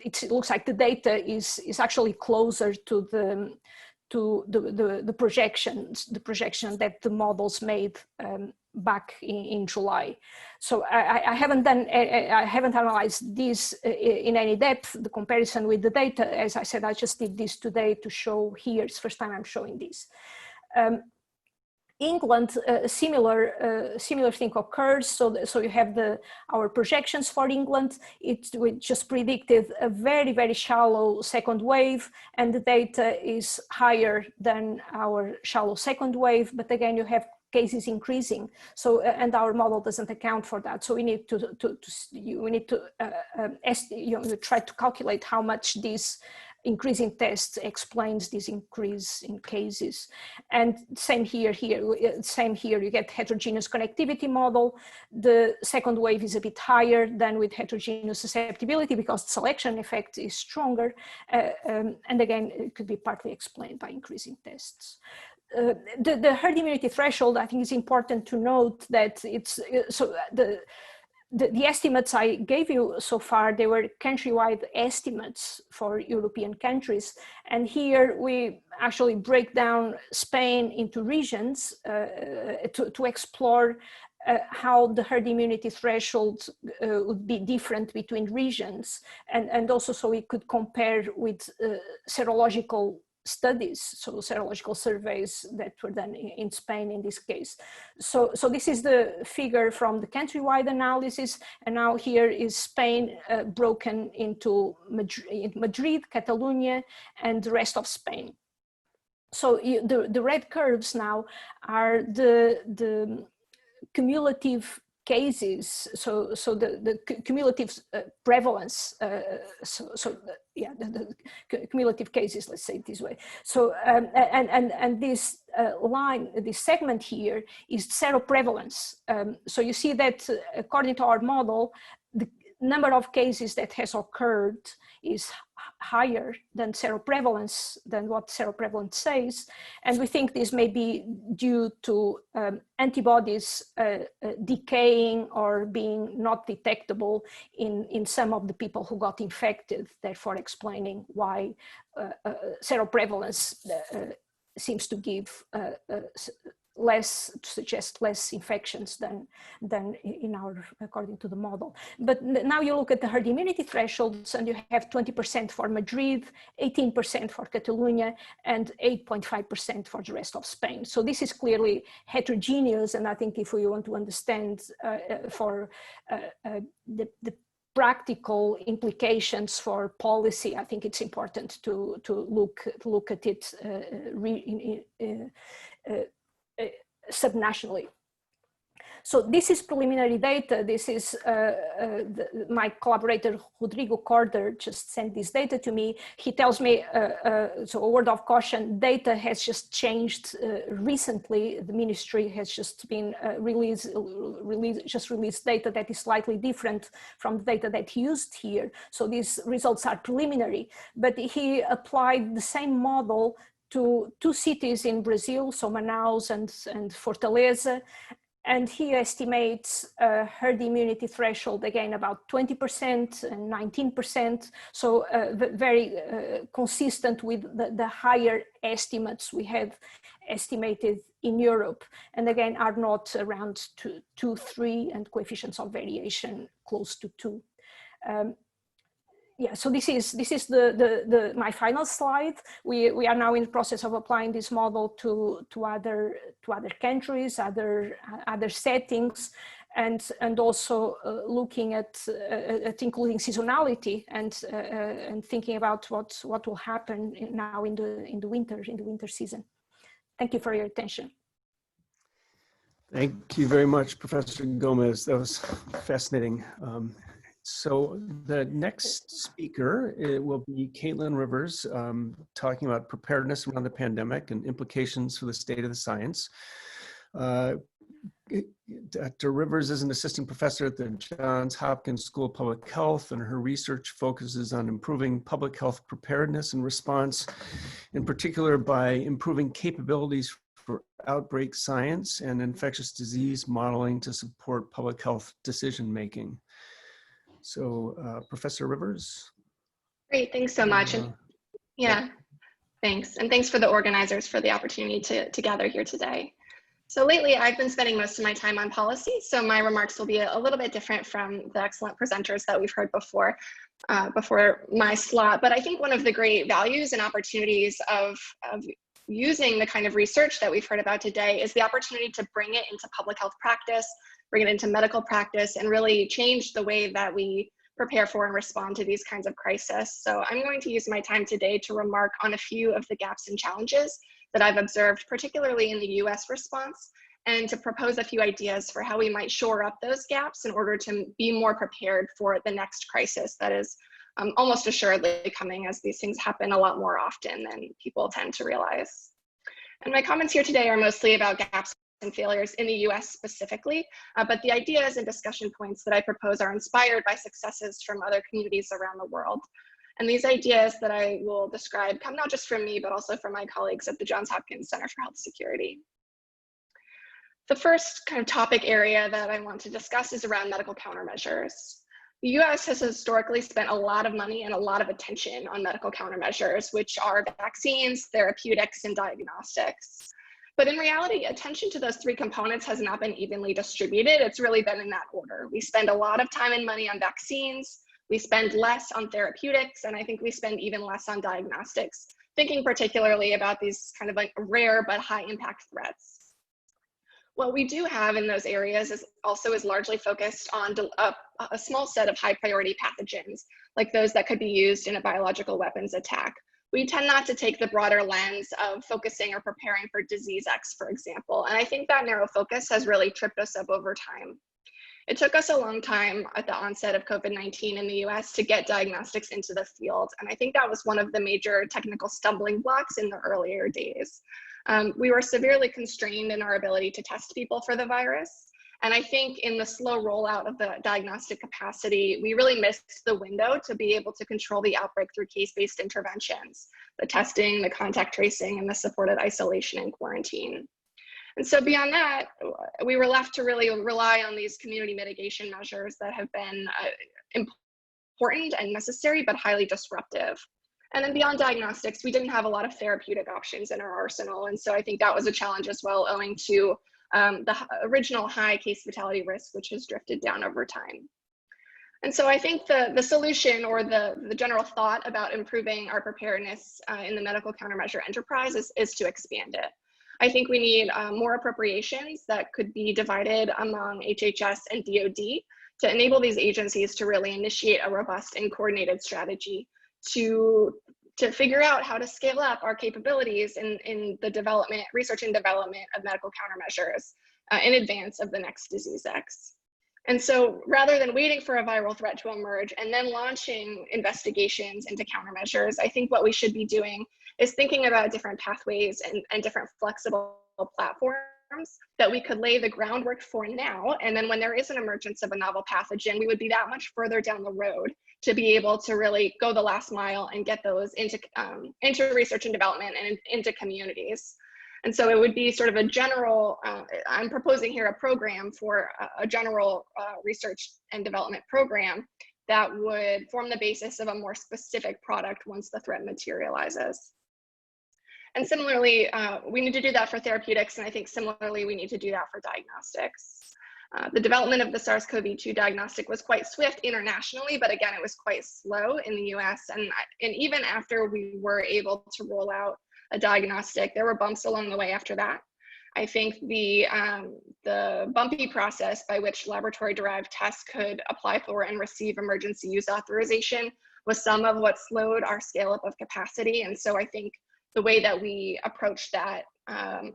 it looks like the data is actually closer to the projection that the models made back in July. So I haven't analyzed this in any depth, the comparison with the data. As I said, I just did this today to show here. It's the first time I'm showing this. England, similar thing occurs. So you have our projections for England. We just predicted a very, very shallow second wave, and the data is higher than our shallow second wave. But again, you have cases increasing. So and our model doesn't account for that. So we need to try to calculate how much this increasing tests explains this increase in cases. And same here, you get heterogeneous connectivity model. The second wave is a bit higher than with heterogeneous susceptibility because the selection effect is stronger. And again, it could be partly explained by increasing tests. The herd immunity threshold, I think it's important to note that it's, so the estimates I gave you so far, they were countrywide estimates for European countries. And here we actually break down Spain into regions to explore how the herd immunity threshold would be different between regions. And also so we could compare with serological studies, so serological surveys that were done in Spain in this case. So this is the figure from the countrywide analysis, and now here is Spain broken into Madrid, Catalonia, and the rest of Spain. So the red curves now are the cumulative cases, so the cumulative prevalence, the cumulative cases, let's say it this way. So and this line, this segment here is seroprevalence. So you see that according to our model, the number of cases that has occurred is higher than seroprevalence, than what seroprevalence says. And we think this may be due to antibodies decaying or being not detectable in some of the people who got infected, therefore explaining why seroprevalence seems to give suggest less infections than in our, according to the model. But now you look at the herd immunity thresholds and you have 20% for Madrid, 18% for Catalonia, and 8.5% for the rest of Spain. So this is clearly heterogeneous, and I think if we want to understand for the practical implications for policy, I think it's important to look at it subnationally. So this is preliminary data. This is my collaborator Rodrigo Corder just sent this data to me. He tells me, so a word of caution, data has just changed recently. The ministry has just been released data that is slightly different from the data that he used here. So these results are preliminary, but he applied the same model to two cities in Brazil, so Manaus and Fortaleza, and he estimates herd immunity threshold, again, about 20% and 19%, so very consistent with the higher estimates we had estimated in Europe, and again, are not around 2, 3, and coefficients of variation close to 2. Yeah, so this is my final slide. We are now in the process of applying this model to other countries, other settings, and also looking at including seasonality and thinking about what will happen now in the winter season. Thank you for your attention. Thank you very much, Professor Gomes. That was fascinating. So the next speaker will be Caitlin Rivers, talking about preparedness around the pandemic and implications for the state of the science. Dr. Rivers is an assistant professor at the Johns Hopkins School of Public Health, and her research focuses on improving public health preparedness and response, in particular by improving capabilities for outbreak science and infectious disease modeling to support public health decision-making. So, Professor Rivers. Great, thanks so much. And yeah, thanks. And thanks for the organizers for the opportunity to gather here today. So lately, I've been spending most of my time on policy, so my remarks will be a little bit different from the excellent presenters that we've heard before my slot. But I think one of the great values and opportunities of using the kind of research that we've heard about today is the opportunity to bring it into public health practice, bring it into medical practice, and really change the way that we prepare for and respond to these kinds of crises. So I'm going to use my time today to remark on a few of the gaps and challenges that I've observed, particularly in the US response, and to propose a few ideas for how we might shore up those gaps in order to be more prepared for the next crisis that is almost assuredly coming, as these things happen a lot more often than people tend to realize. And my comments here today are mostly about gaps and failures in the US specifically, but the ideas and discussion points that I propose are inspired by successes from other communities around the world. And these ideas that I will describe come not just from me, but also from my colleagues at the Johns Hopkins Center for Health Security. The first kind of topic area that I want to discuss is around medical countermeasures. The US has historically spent a lot of money and a lot of attention on medical countermeasures, which are vaccines, therapeutics, and diagnostics. But in reality, attention to those three components has not been evenly distributed. It's really been in that order. We spend a lot of time and money on vaccines, we spend less on therapeutics, and I think we spend even less on diagnostics, thinking particularly about these kind of like rare but high impact threats. What we do have in those areas is largely focused on a small set of high priority pathogens, like those that could be used in a biological weapons attack. We tend not to take the broader lens of focusing or preparing for disease X, for example. And I think that narrow focus has really tripped us up over time. It took us a long time at the onset of COVID-19 in the US to get diagnostics into the field. And I think that was one of the major technical stumbling blocks in the earlier days. We were severely constrained in our ability to test people for the virus. And I think in the slow rollout of the diagnostic capacity, we really missed the window to be able to control the outbreak through case-based interventions, the testing, the contact tracing, and the supported isolation and quarantine. And so beyond that, we were left to really rely on these community mitigation measures that have been important and necessary, but highly disruptive. And then beyond diagnostics, we didn't have a lot of therapeutic options in our arsenal. And so I think that was a challenge as well, owing to the original high case fatality risk, which has drifted down over time. And so I think the solution, or the general thought about improving our preparedness in the medical countermeasure enterprise is to expand it. I think we need more appropriations that could be divided among HHS and DoD to enable these agencies to really initiate a robust and coordinated strategy to figure out how to scale up our capabilities in the research and development of medical countermeasures in advance of the next disease X. And so rather than waiting for a viral threat to emerge and then launching investigations into countermeasures, I think what we should be doing is thinking about different pathways and different flexible platforms that we could lay the groundwork for now. And then when there is an emergence of a novel pathogen, we would be that much further down the road to be able to really go the last mile and get those into research and development and into communities. And so it would be sort of a general, I'm proposing here a program for a general research and development program that would form the basis of a more specific product once the threat materializes. And similarly, we need to do that for therapeutics, and I think similarly we need to do that for diagnostics. The development of the SARS-CoV-2 diagnostic was quite swift internationally, but again, it was quite slow in the US. And even after we were able to roll out a diagnostic, there were bumps along the way after that. I think the bumpy process by which laboratory-derived tests could apply for and receive emergency use authorization was some of what slowed our scale-up of capacity. And so I think the way that we approach that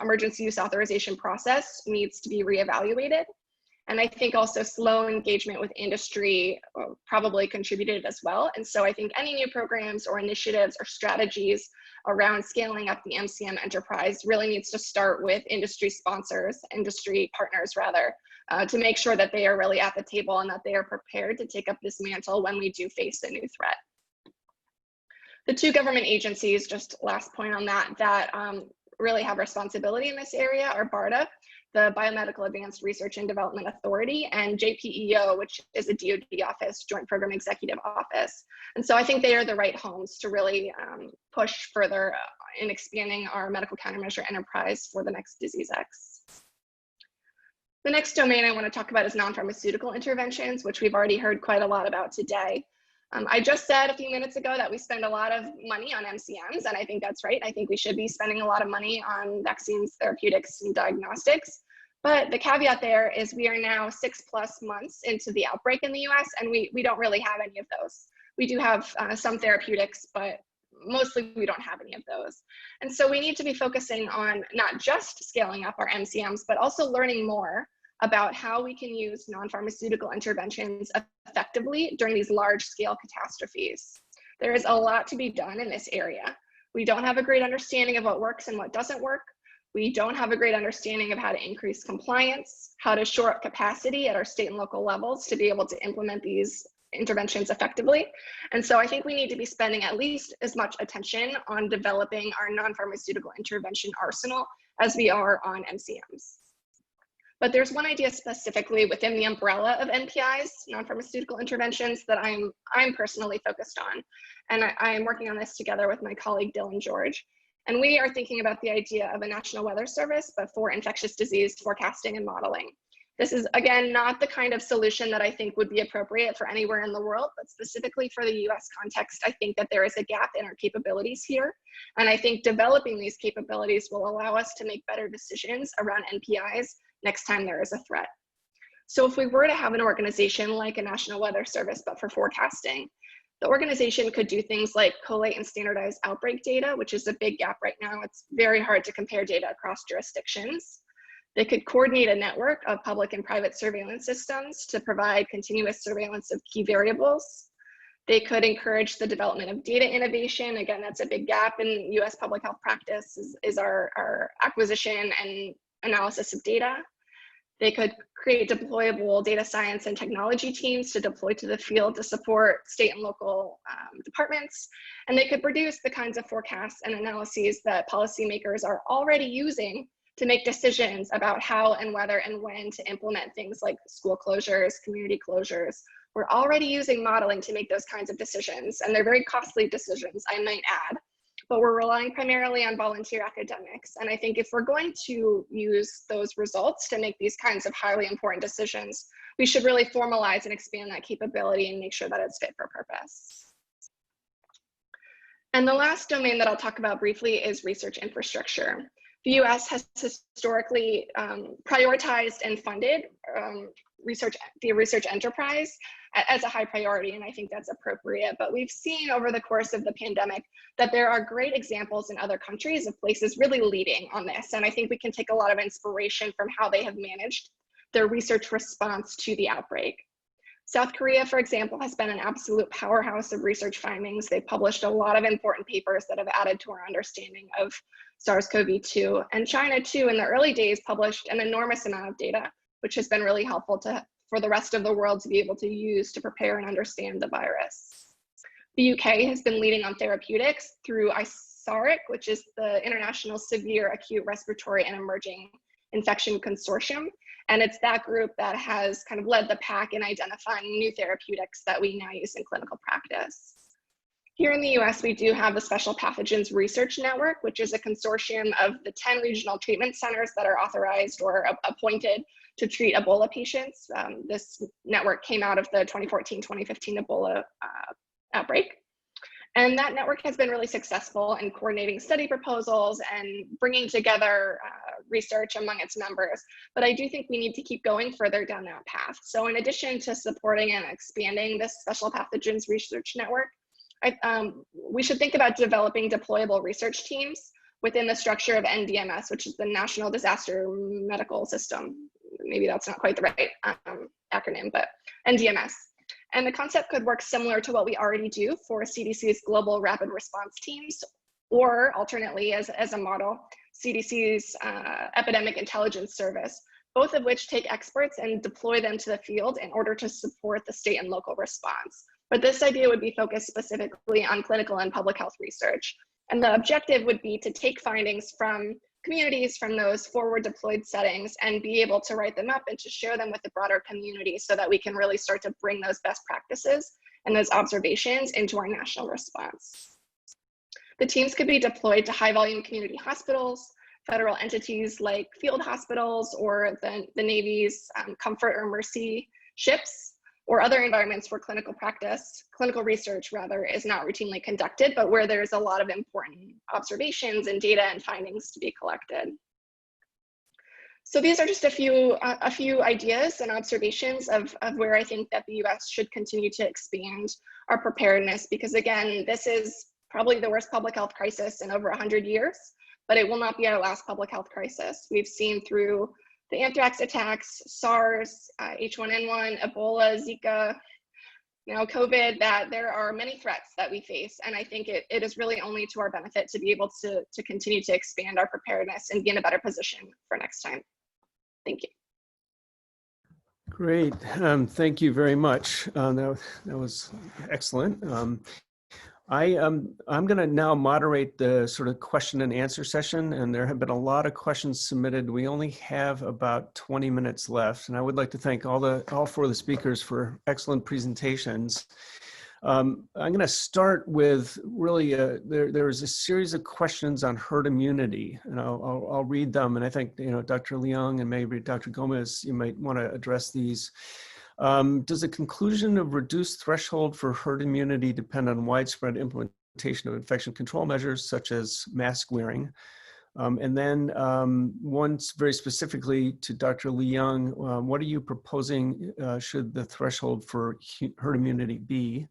emergency use authorization process needs to be reevaluated. And I think also slow engagement with industry probably contributed as well. And so I think any new programs or initiatives or strategies around scaling up the MCM enterprise really needs to start with industry sponsors, industry partners rather, to make sure that they are really at the table and that they are prepared to take up this mantle when we do face a new threat. The two government agencies, just last point on that really have responsibility in this area are BARDA, the Biomedical Advanced Research and Development Authority, and JPEO, which is a DoD office, Joint Program Executive Office. And so I think they are the right homes to really push further in expanding our medical countermeasure enterprise for the next disease X. The next domain I want to talk about is non-pharmaceutical interventions, which we've already heard quite a lot about today. I just said a few minutes ago that we spend a lot of money on MCMs, and I think that's right. I think we should be spending a lot of money on vaccines, therapeutics, and diagnostics. But the caveat there is we are now 6+ months into the outbreak in the US, and we don't really have any of those. We do have some therapeutics, but mostly we don't have any of those. And so we need to be focusing on not just scaling up our MCMs, but also learning more about how we can use non-pharmaceutical interventions effectively during these large-scale catastrophes. There is a lot to be done in this area. We don't have a great understanding of what works and what doesn't work. We don't have a great understanding of how to increase compliance, how to shore up capacity at our state and local levels to be able to implement these interventions effectively. And so I think we need to be spending at least as much attention on developing our non-pharmaceutical intervention arsenal as we are on MCMs. But there's one idea specifically within the umbrella of NPIs, non-pharmaceutical interventions, that I'm personally focused on. And I am working on this together with my colleague, Dylan George. And we are thinking about the idea of a National Weather Service, but for infectious disease forecasting and modeling. This is, again, not the kind of solution that I think would be appropriate for anywhere in the world, but specifically for the US context, I think that there is a gap in our capabilities here. And I think developing these capabilities will allow us to make better decisions around NPIs next time there is a threat. So if we were to have an organization like a National Weather Service, but for forecasting, the organization could do things like collate and standardize outbreak data, which is a big gap right now. It's very hard to compare data across jurisdictions. They could coordinate a network of public and private surveillance systems to provide continuous surveillance of key variables. They could encourage the development of data innovation. Again, that's a big gap in US public health practice is our acquisition and analysis of data. They could create deployable data science and technology teams to deploy to the field to support state and local departments. And they could produce the kinds of forecasts and analyses that policymakers are already using to make decisions about how and whether and when to implement things like school closures, community closures. We're already using modeling to make those kinds of decisions, and they're very costly decisions, I might add, but we're relying primarily on volunteer academics. And I think if we're going to use those results to make these kinds of highly important decisions, we should really formalize and expand that capability and make sure that it's fit for purpose. And the last domain that I'll talk about briefly is research infrastructure. The US has historically prioritized and funded the research enterprise as a high priority, and I think that's appropriate. But we've seen over the course of the pandemic that there are great examples in other countries of places really leading on this, and I think we can take a lot of inspiration from how they have managed their research response to the outbreak. South Korea, for example, has been an absolute powerhouse of research findings. They've published a lot of important papers that have added to our understanding of SARS-CoV-2. And China, too, in the early days, published an enormous amount of data, which has been really helpful for the rest of the world to be able to use to prepare and understand the virus. The UK has been leading on therapeutics through ISARIC, which is the International Severe Acute Respiratory and Emerging Infection Consortium. And it's that group that has kind of led the pack in identifying new therapeutics that we now use in clinical practice. Here in the US, we do have the Special Pathogens Research Network, which is a consortium of the 10 regional treatment centers that are authorized or appointed to treat Ebola patients. This network came out of the 2014-2015 Ebola outbreak. And that network has been really successful in coordinating study proposals and bringing together research among its members. But I do think we need to keep going further down that path. So in addition to supporting and expanding this Special Pathogens Research Network, we should think about developing deployable research teams within the structure of NDMS, which is the National Disaster Medical System. Maybe that's not quite the right acronym, but NDMS. And the concept could work similar to what we already do for CDC's Global Rapid Response Teams, or alternately as a model, CDC's Epidemic Intelligence Service, both of which take experts and deploy them to the field in order to support the state and local response. But this idea would be focused specifically on clinical and public health research. And the objective would be to take findings from communities from those forward deployed settings and be able to write them up and to share them with the broader community so that we can really start to bring those best practices and those observations into our national response. The teams could be deployed to high volume community hospitals, federal entities like field hospitals, or the Navy's Comfort or Mercy ships, or other environments where clinical research rather, is not routinely conducted, but where there's a lot of important observations and data and findings to be collected. So these are just a few ideas and observations of where I think that the US should continue to expand our preparedness, because again, this is probably the worst public health crisis in over 100 years, but it will not be our last public health crisis. We've seen through the anthrax attacks, SARS, H1N1, Ebola, Zika, COVID, that there are many threats that we face. And I think it is really only to our benefit to be able to continue to expand our preparedness and be in a better position for next time. Thank you. Great. Thank you very much. That was excellent. I'm going to now moderate the sort of question and answer session, and there have been a lot of questions submitted. We only have about 20 minutes left, and I would like to thank all four of the speakers for excellent presentations. I'm going to start with really, there is a series of questions on herd immunity, and I'll read them, and I think, Dr. Leung and maybe Dr. Gomes, you might want to address these. Does the conclusion of reduced threshold for herd immunity depend on widespread implementation of infection control measures such as mask wearing? And then once very specifically to Dr. Leung, what are you proposing should the threshold for herd immunity be?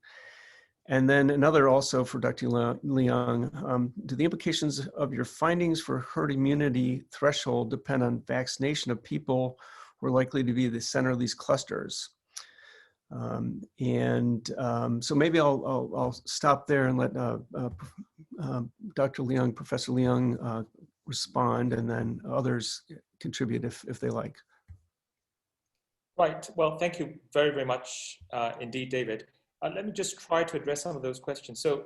And then another also for Dr. Leung, do the implications of your findings for herd immunity threshold depend on vaccination of people who are likely to be the center of these clusters? So maybe I'll stop there and let Dr. Leung, Professor Leung respond, and then others contribute if they like. Right, well, thank you very, very much indeed, David. Let me just try to address some of those questions. So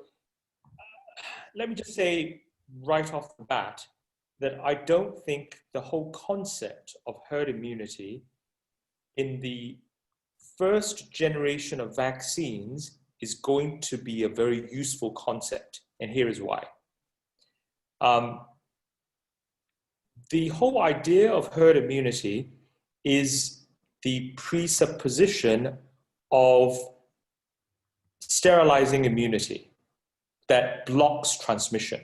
let me just say right off the bat that I don't think the whole concept of herd immunity in the first generation of vaccines is going to be a very useful concept, and here is why. The whole idea of herd immunity is the presupposition of sterilizing immunity that blocks transmission.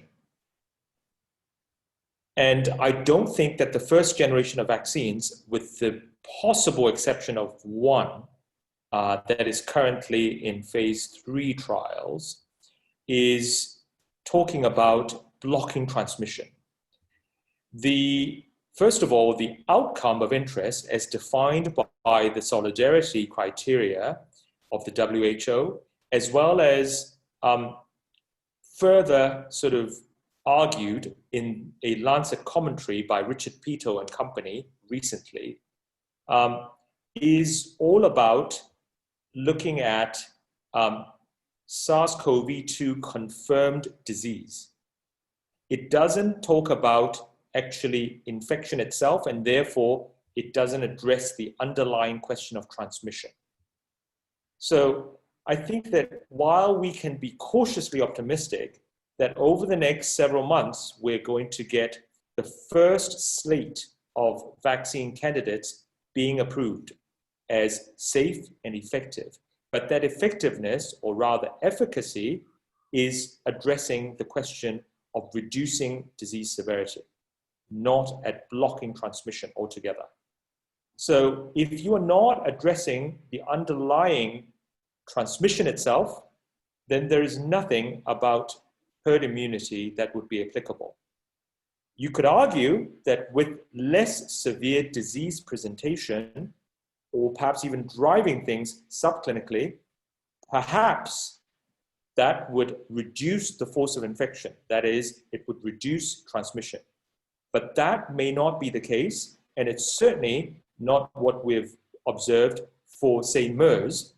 And I don't think that the first generation of vaccines, with the possible exception of one that is currently in phase 3 trials, is talking about blocking transmission. First of all, the outcome of interest as defined by the solidarity criteria of the WHO, as well as further sort of argued in a Lancet commentary by Richard Pito and company recently, is all about looking at SARS-CoV-2 confirmed disease. It doesn't talk about actually infection itself, and therefore it doesn't address the underlying question of transmission. So I think that while we can be cautiously optimistic that over the next several months, we're going to get the first slate of vaccine candidates being approved as safe and effective, but that effectiveness, or rather efficacy, is addressing the question of reducing disease severity, not at blocking transmission altogether. So if you are not addressing the underlying transmission itself, then there is nothing about herd immunity that would be applicable. You could argue that with less severe disease presentation, or perhaps even driving things subclinically, perhaps that would reduce the force of infection. That is, it would reduce transmission. But that may not be the case, and it's certainly not what we've observed for, say, MERS,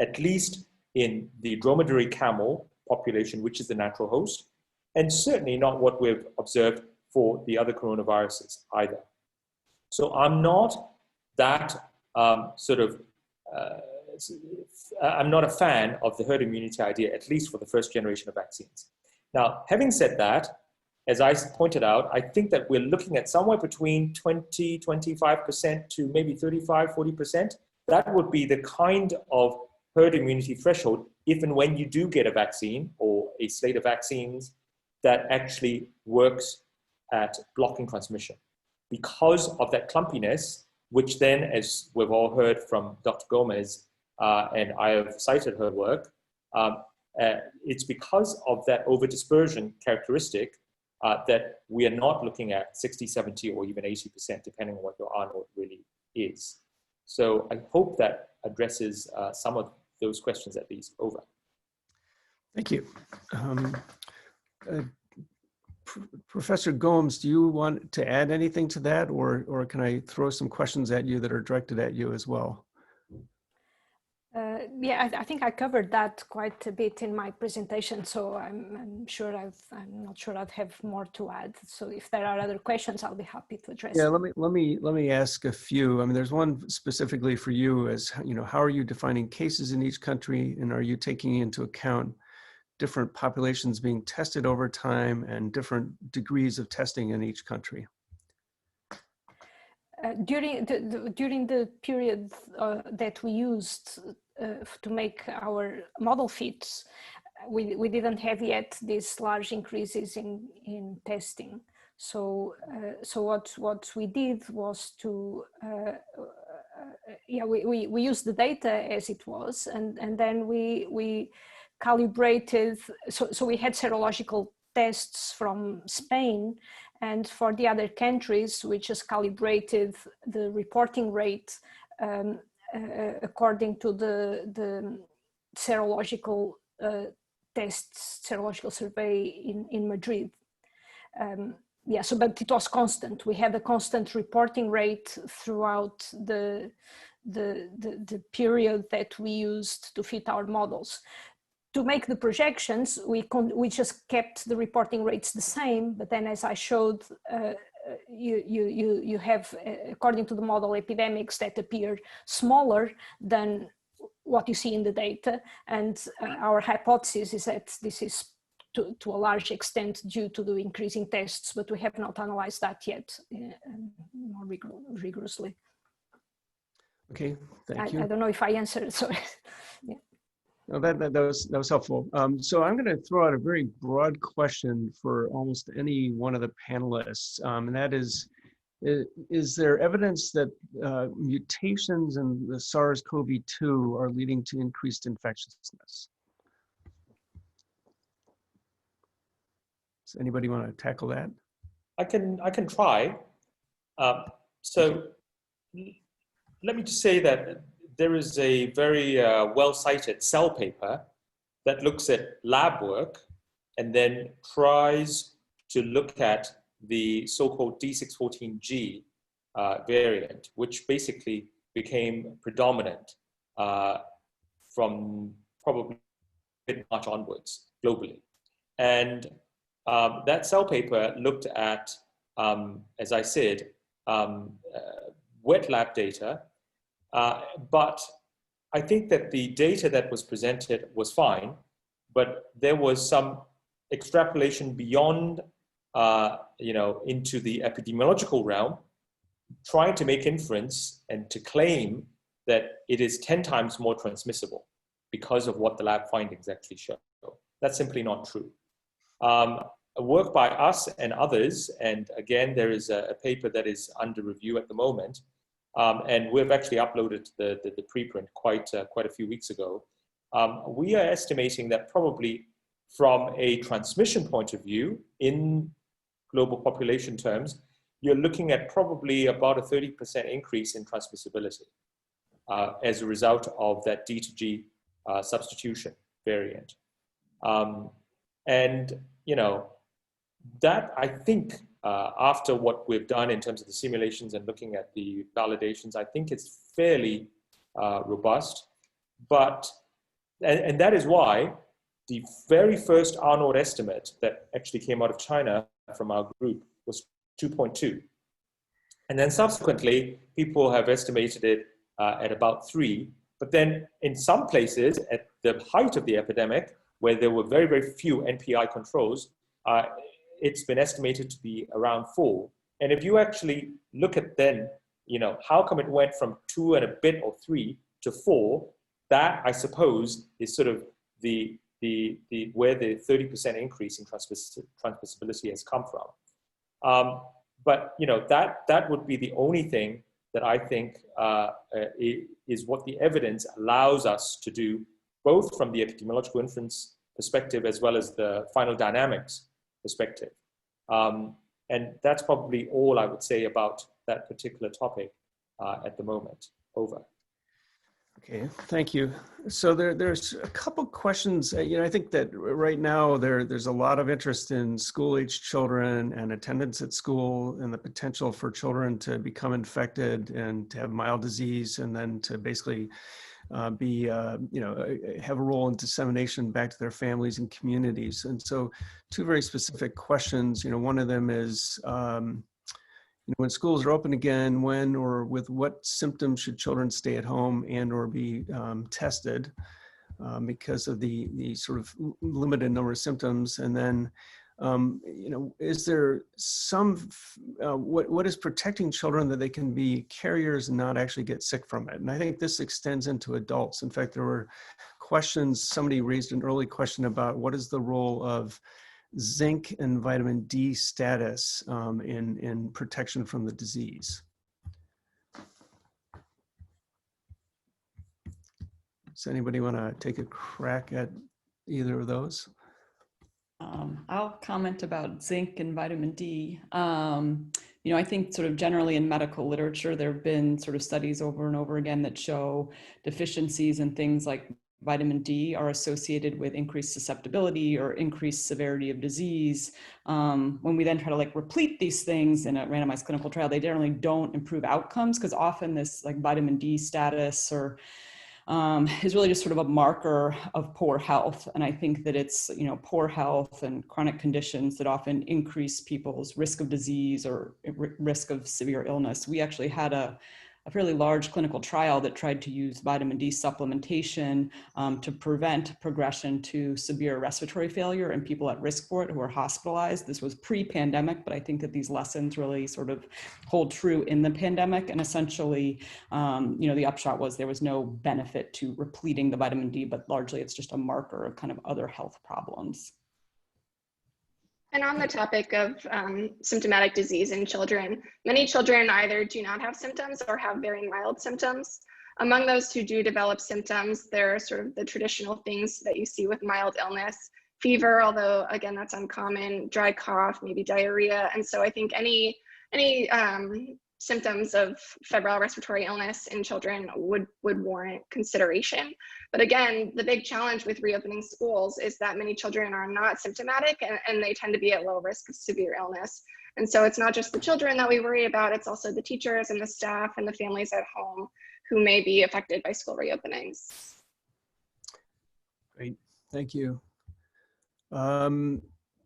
at least in the dromedary camel population, which is the natural host, and certainly not what we've observed for the other coronaviruses either. So I'm not that I'm not a fan of the herd immunity idea, at least for the first generation of vaccines. Now, having said that, as I pointed out, I think that we're looking at somewhere between 20, 25% to maybe 35, 40%. That would be the kind of herd immunity threshold if and when you do get a vaccine or a slate of vaccines that actually works at blocking transmission. Because of that clumpiness, which then, as we've all heard from Dr. Gomes, and I have cited her work, it's because of that overdispersion characteristic that we are not looking at 60, 70, or even 80%, depending on what your R naught really is. So I hope that addresses some of those questions at least. Over. Thank you. Professor Gomes, do you want to add anything to that, or can I throw some questions at you that are directed at you as well? Yeah, I think I covered that quite a bit in my presentation, so I'm not sure I'd have more to add. So if there are other questions, I'll be happy to address. Yeah, let me ask a few. I mean, there's one specifically for you, as you know, how are you defining cases in each country, and are you taking into account different populations being tested over time and different degrees of testing in each country? During the period that we used to make our model fits, we didn't have yet these large increases in testing. So what we did was to we used the data as it was, and then we calibrated. So we had serological tests from Spain, and for the other countries, we just calibrated the reporting rate according to the serological tests, serological survey in Madrid. Yeah, so but it was constant. We had a constant reporting rate throughout the period that we used to fit our models. To make the projections, we just kept the reporting rates the same, but then as I showed, you have, according to the model, epidemics that appear smaller than what you see in the data. And our hypothesis is that this is to a large extent due to the increasing tests, but we have not analyzed that yet more rigorously. Okay, thank you. I don't know if I answered, sorry. Yeah. No, that was helpful. So I'm going to throw out a very broad question for almost any one of the panelists, and that is there evidence that mutations in the SARS-CoV-2 are leading to increased infectiousness? Does anybody want to tackle that? I can try. So let me just say that there is a very well-cited Cell paper that looks at lab work and then tries to look at the so-called D614G variant, which basically became predominant from probably mid-March onwards globally. And that Cell paper looked at, as I said, wet lab data, but I think that the data that was presented was fine, but there was some extrapolation beyond, into the epidemiological realm, trying to make inference and to claim that it is 10 times more transmissible because of what the lab findings actually show. That's simply not true. A work by us and others, and again, there is a paper that is under review at the moment, and we've actually uploaded the preprint quite a few weeks ago. We are estimating that probably from a transmission point of view, in global population terms, you're looking at probably about a 30% increase in transmissibility as a result of that D to G substitution variant. And, that I think after what we've done in terms of the simulations and looking at the validations, I think it's fairly robust. But, and that is why the very first R naught estimate that actually came out of China from our group was 2.2. And then subsequently, people have estimated it at about 3. But then in some places, at the height of the epidemic, where there were very, very few NPI controls, it's been estimated to be around 4. And if you actually look at then, how come it went from 2 and a bit or 3 to 4, that I suppose is sort of where the 30% increase in transmissibility has come from. But that would be the only thing that I think is what the evidence allows us to do, both from the epidemiological inference perspective as well as the final dynamics perspective. And that's probably all I would say about that particular topic at the moment. Over. Okay, thank you. So there's a couple questions. I think that right now there's a lot of interest in school-age children and attendance at school and the potential for children to become infected and to have mild disease and then to basically have a role in dissemination back to their families and communities. And so two very specific questions. One of them is, when schools are open again, when or with what symptoms should children stay at home and or be tested because of the sort of limited number of symptoms? And then, is there some, what is protecting children that they can be carriers and not actually get sick from it? And I think this extends into adults. In fact, there were questions, somebody raised an early question about what is the role of zinc and vitamin D status in protection from the disease. Does anybody want to take a crack at either of those? I'll comment about zinc and vitamin D. I think sort of generally in medical literature, there have been sort of studies over and over again that show deficiencies in things like vitamin D are associated with increased susceptibility or increased severity of disease. When we then try to replete these things in a randomized clinical trial, they generally don't improve outcomes because often this vitamin D status or is really just sort of a marker of poor health. And I think that it's, poor health and chronic conditions that often increase people's risk of disease or risk of severe illness. We actually had a fairly large clinical trial that tried to use vitamin D supplementation to prevent progression to severe respiratory failure in people at risk for it who are hospitalized. This was pre-pandemic, but I think that these lessons really sort of hold true in the pandemic. And essentially, the upshot was there was no benefit to repleting the vitamin D, but largely it's just a marker of kind of other health problems. And on the topic of symptomatic disease in children, many children either do not have symptoms or have very mild symptoms. Among those who do develop symptoms, there are sort of the traditional things that you see with mild illness, fever, although again, that's uncommon, dry cough, maybe diarrhea. And so I think any symptoms of febrile respiratory illness in children would warrant consideration. But again, the big challenge with reopening schools is that many children are not symptomatic and they tend to be at low risk of severe illness. And so it's not just the children that we worry about, it's also the teachers and the staff and the families at home who may be affected by school reopenings. Great, thank you.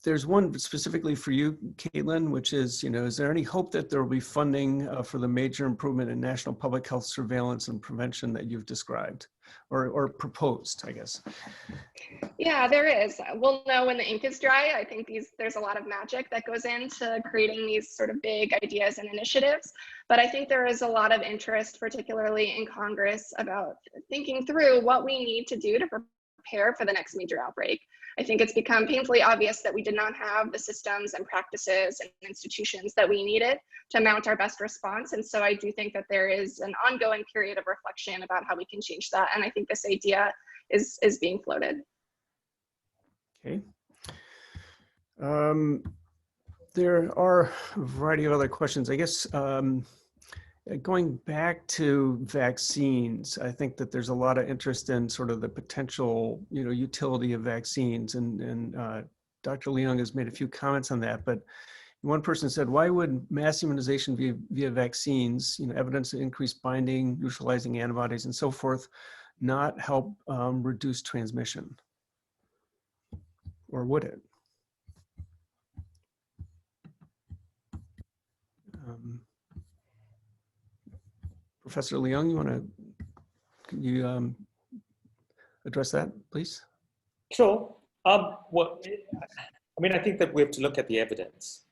There's one specifically for you, Caitlin, which is, is there any hope that there will be funding for the major improvement in national public health surveillance and prevention that you've described or proposed, I guess? Yeah, there is. We'll know when the ink is dry. I think there's a lot of magic that goes into creating these sort of big ideas and initiatives. But I think there is a lot of interest, particularly in Congress, about thinking through what we need to do to prepare for the next major outbreak. I think it's become painfully obvious that we did not have the systems and practices and institutions that we needed to mount our best response. And so I do think that there is an ongoing period of reflection about how we can change that. And I think this idea is being floated. Okay. There are a variety of other questions. I guess going back to vaccines, I think that there's a lot of interest in sort of the potential, utility of vaccines, and Dr. Leung has made a few comments on that. But one person said, "Why would mass immunization via vaccines, evidence of increased binding, neutralizing antibodies, and so forth, not help reduce transmission, or would it?" Professor Leung, can you address that, please? Sure. Well, I think that we have to look at the evidence.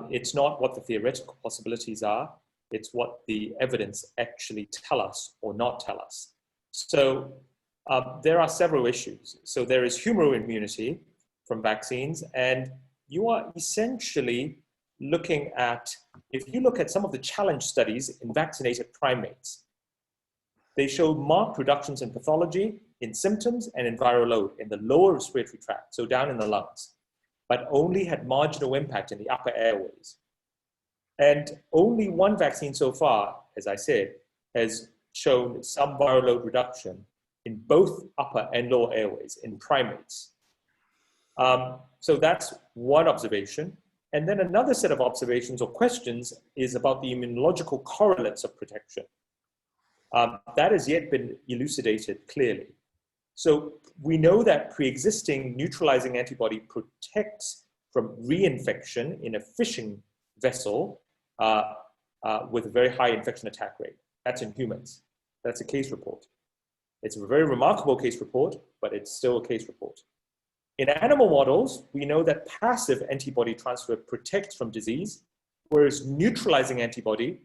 It's not what the theoretical possibilities are, it's what the evidence actually tell us or not tell us. So there are several issues. So there is humoral immunity from vaccines, and you are essentially looking at, if you look at some of the challenge studies in vaccinated primates, they show marked reductions in pathology, in symptoms, and in viral load in the lower respiratory tract, so down in the lungs. but only had marginal impact in the upper airways. And only one vaccine so far, as I said, has shown some viral load reduction in both upper and lower airways in primates. So that's one observation. And then another set of observations or questions is about the immunological correlates of protection. That has yet been elucidated clearly. So we know that pre-existing neutralizing antibody protects from reinfection in a fishing vessel with a very high infection attack rate. That's in humans. That's a case report. It's a very remarkable case report, but it's still a case report. In animal models, we know that passive antibody transfer protects from disease, whereas neutralizing antibody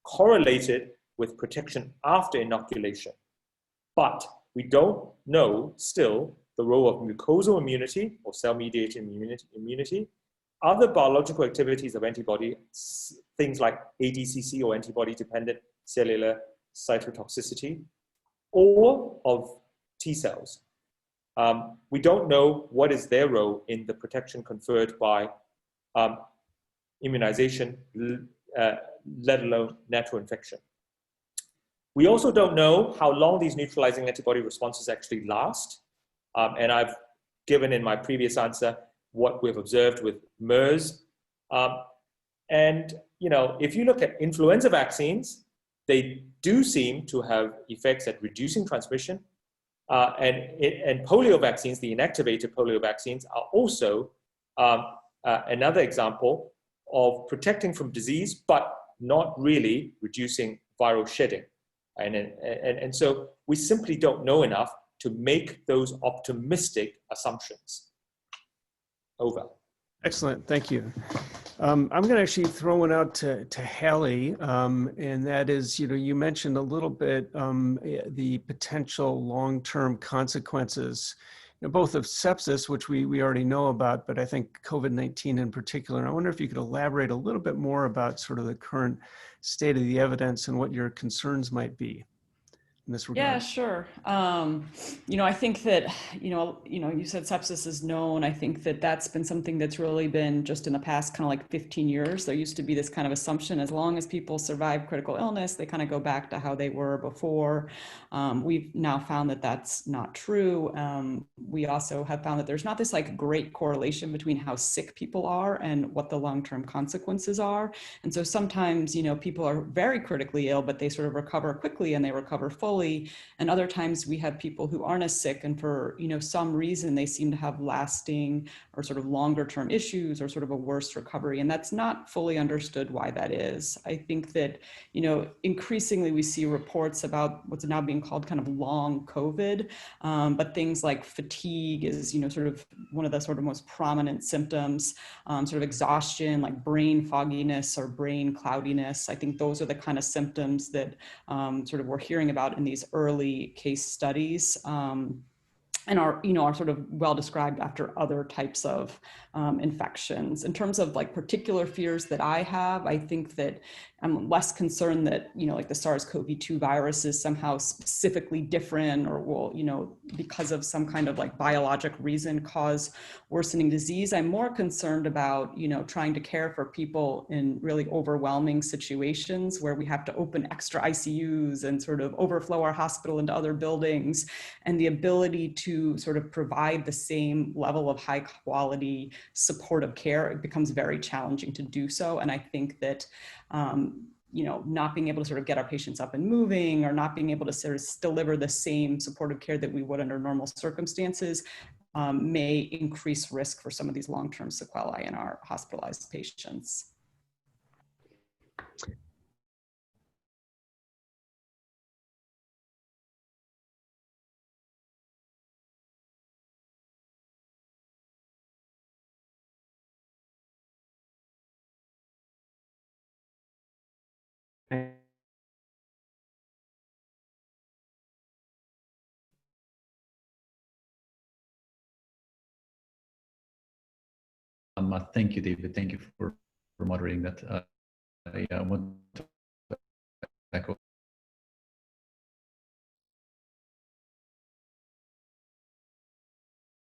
correlated with protection after inoculation. But we don't know still the role of mucosal immunity or cell-mediated immunity, other biological activities of antibody, things like ADCC or antibody-dependent cellular cytotoxicity, or of T cells. We don't know what is their role in the protection conferred by immunization, let alone natural infection. We also don't know how long these neutralizing antibody responses actually last. And I've given in my previous answer what we've observed with MERS. And if you look at influenza vaccines, they do seem to have effects at reducing transmission. And polio vaccines, the inactivated polio vaccines, are also another example of protecting from disease, but not really reducing viral shedding. And so we simply don't know enough to make those optimistic assumptions. Over. Excellent, thank you. I'm going to actually throw one out to Hallie, and that is, you mentioned a little bit the potential long-term consequences, both of sepsis, which we already know about, but I think COVID-19 in particular. And I wonder if you could elaborate a little bit more about sort of the current state of the evidence and what your concerns might be in this regard. Yeah, sure. I think that, you said sepsis is known. I think that that's been something that's really been just in the past kind of like 15 years. There used to be this kind of assumption, as long as people survive critical illness, they kind of go back to how they were before. We've now found that that's not true. We also have found that there's not this like great correlation between how sick people are and what the long-term consequences are. And so sometimes, people are very critically ill, but they sort of recover quickly and they recover fully. And other times we have people who aren't as sick, and for some reason they seem to have lasting or sort of longer term issues or sort of a worse recovery. And that's not fully understood why that is. I think that increasingly we see reports about what's now being called kind of long COVID, but things like fatigue is sort of one of the sort of most prominent symptoms, sort of exhaustion, like brain fogginess or brain cloudiness. I think those are the kind of symptoms that sort of we're hearing about in these early case studies, and are sort of well described after other types of infections. In terms of like particular fears that I have, I think that I'm less concerned that, like the SARS-CoV-2 virus is somehow specifically different or will, because of some kind of like biologic reason cause worsening disease. I'm more concerned about, trying to care for people in really overwhelming situations where we have to open extra ICUs and sort of overflow our hospital into other buildings, and the ability to sort of provide the same level of high quality supportive care, it becomes very challenging to do so. And I think that, not being able to sort of get our patients up and moving, or not being able to sort of deliver the same supportive care that we would under normal circumstances may increase risk for some of these long-term sequelae in our hospitalized patients. Thank you, David. Thank you for moderating that. I want to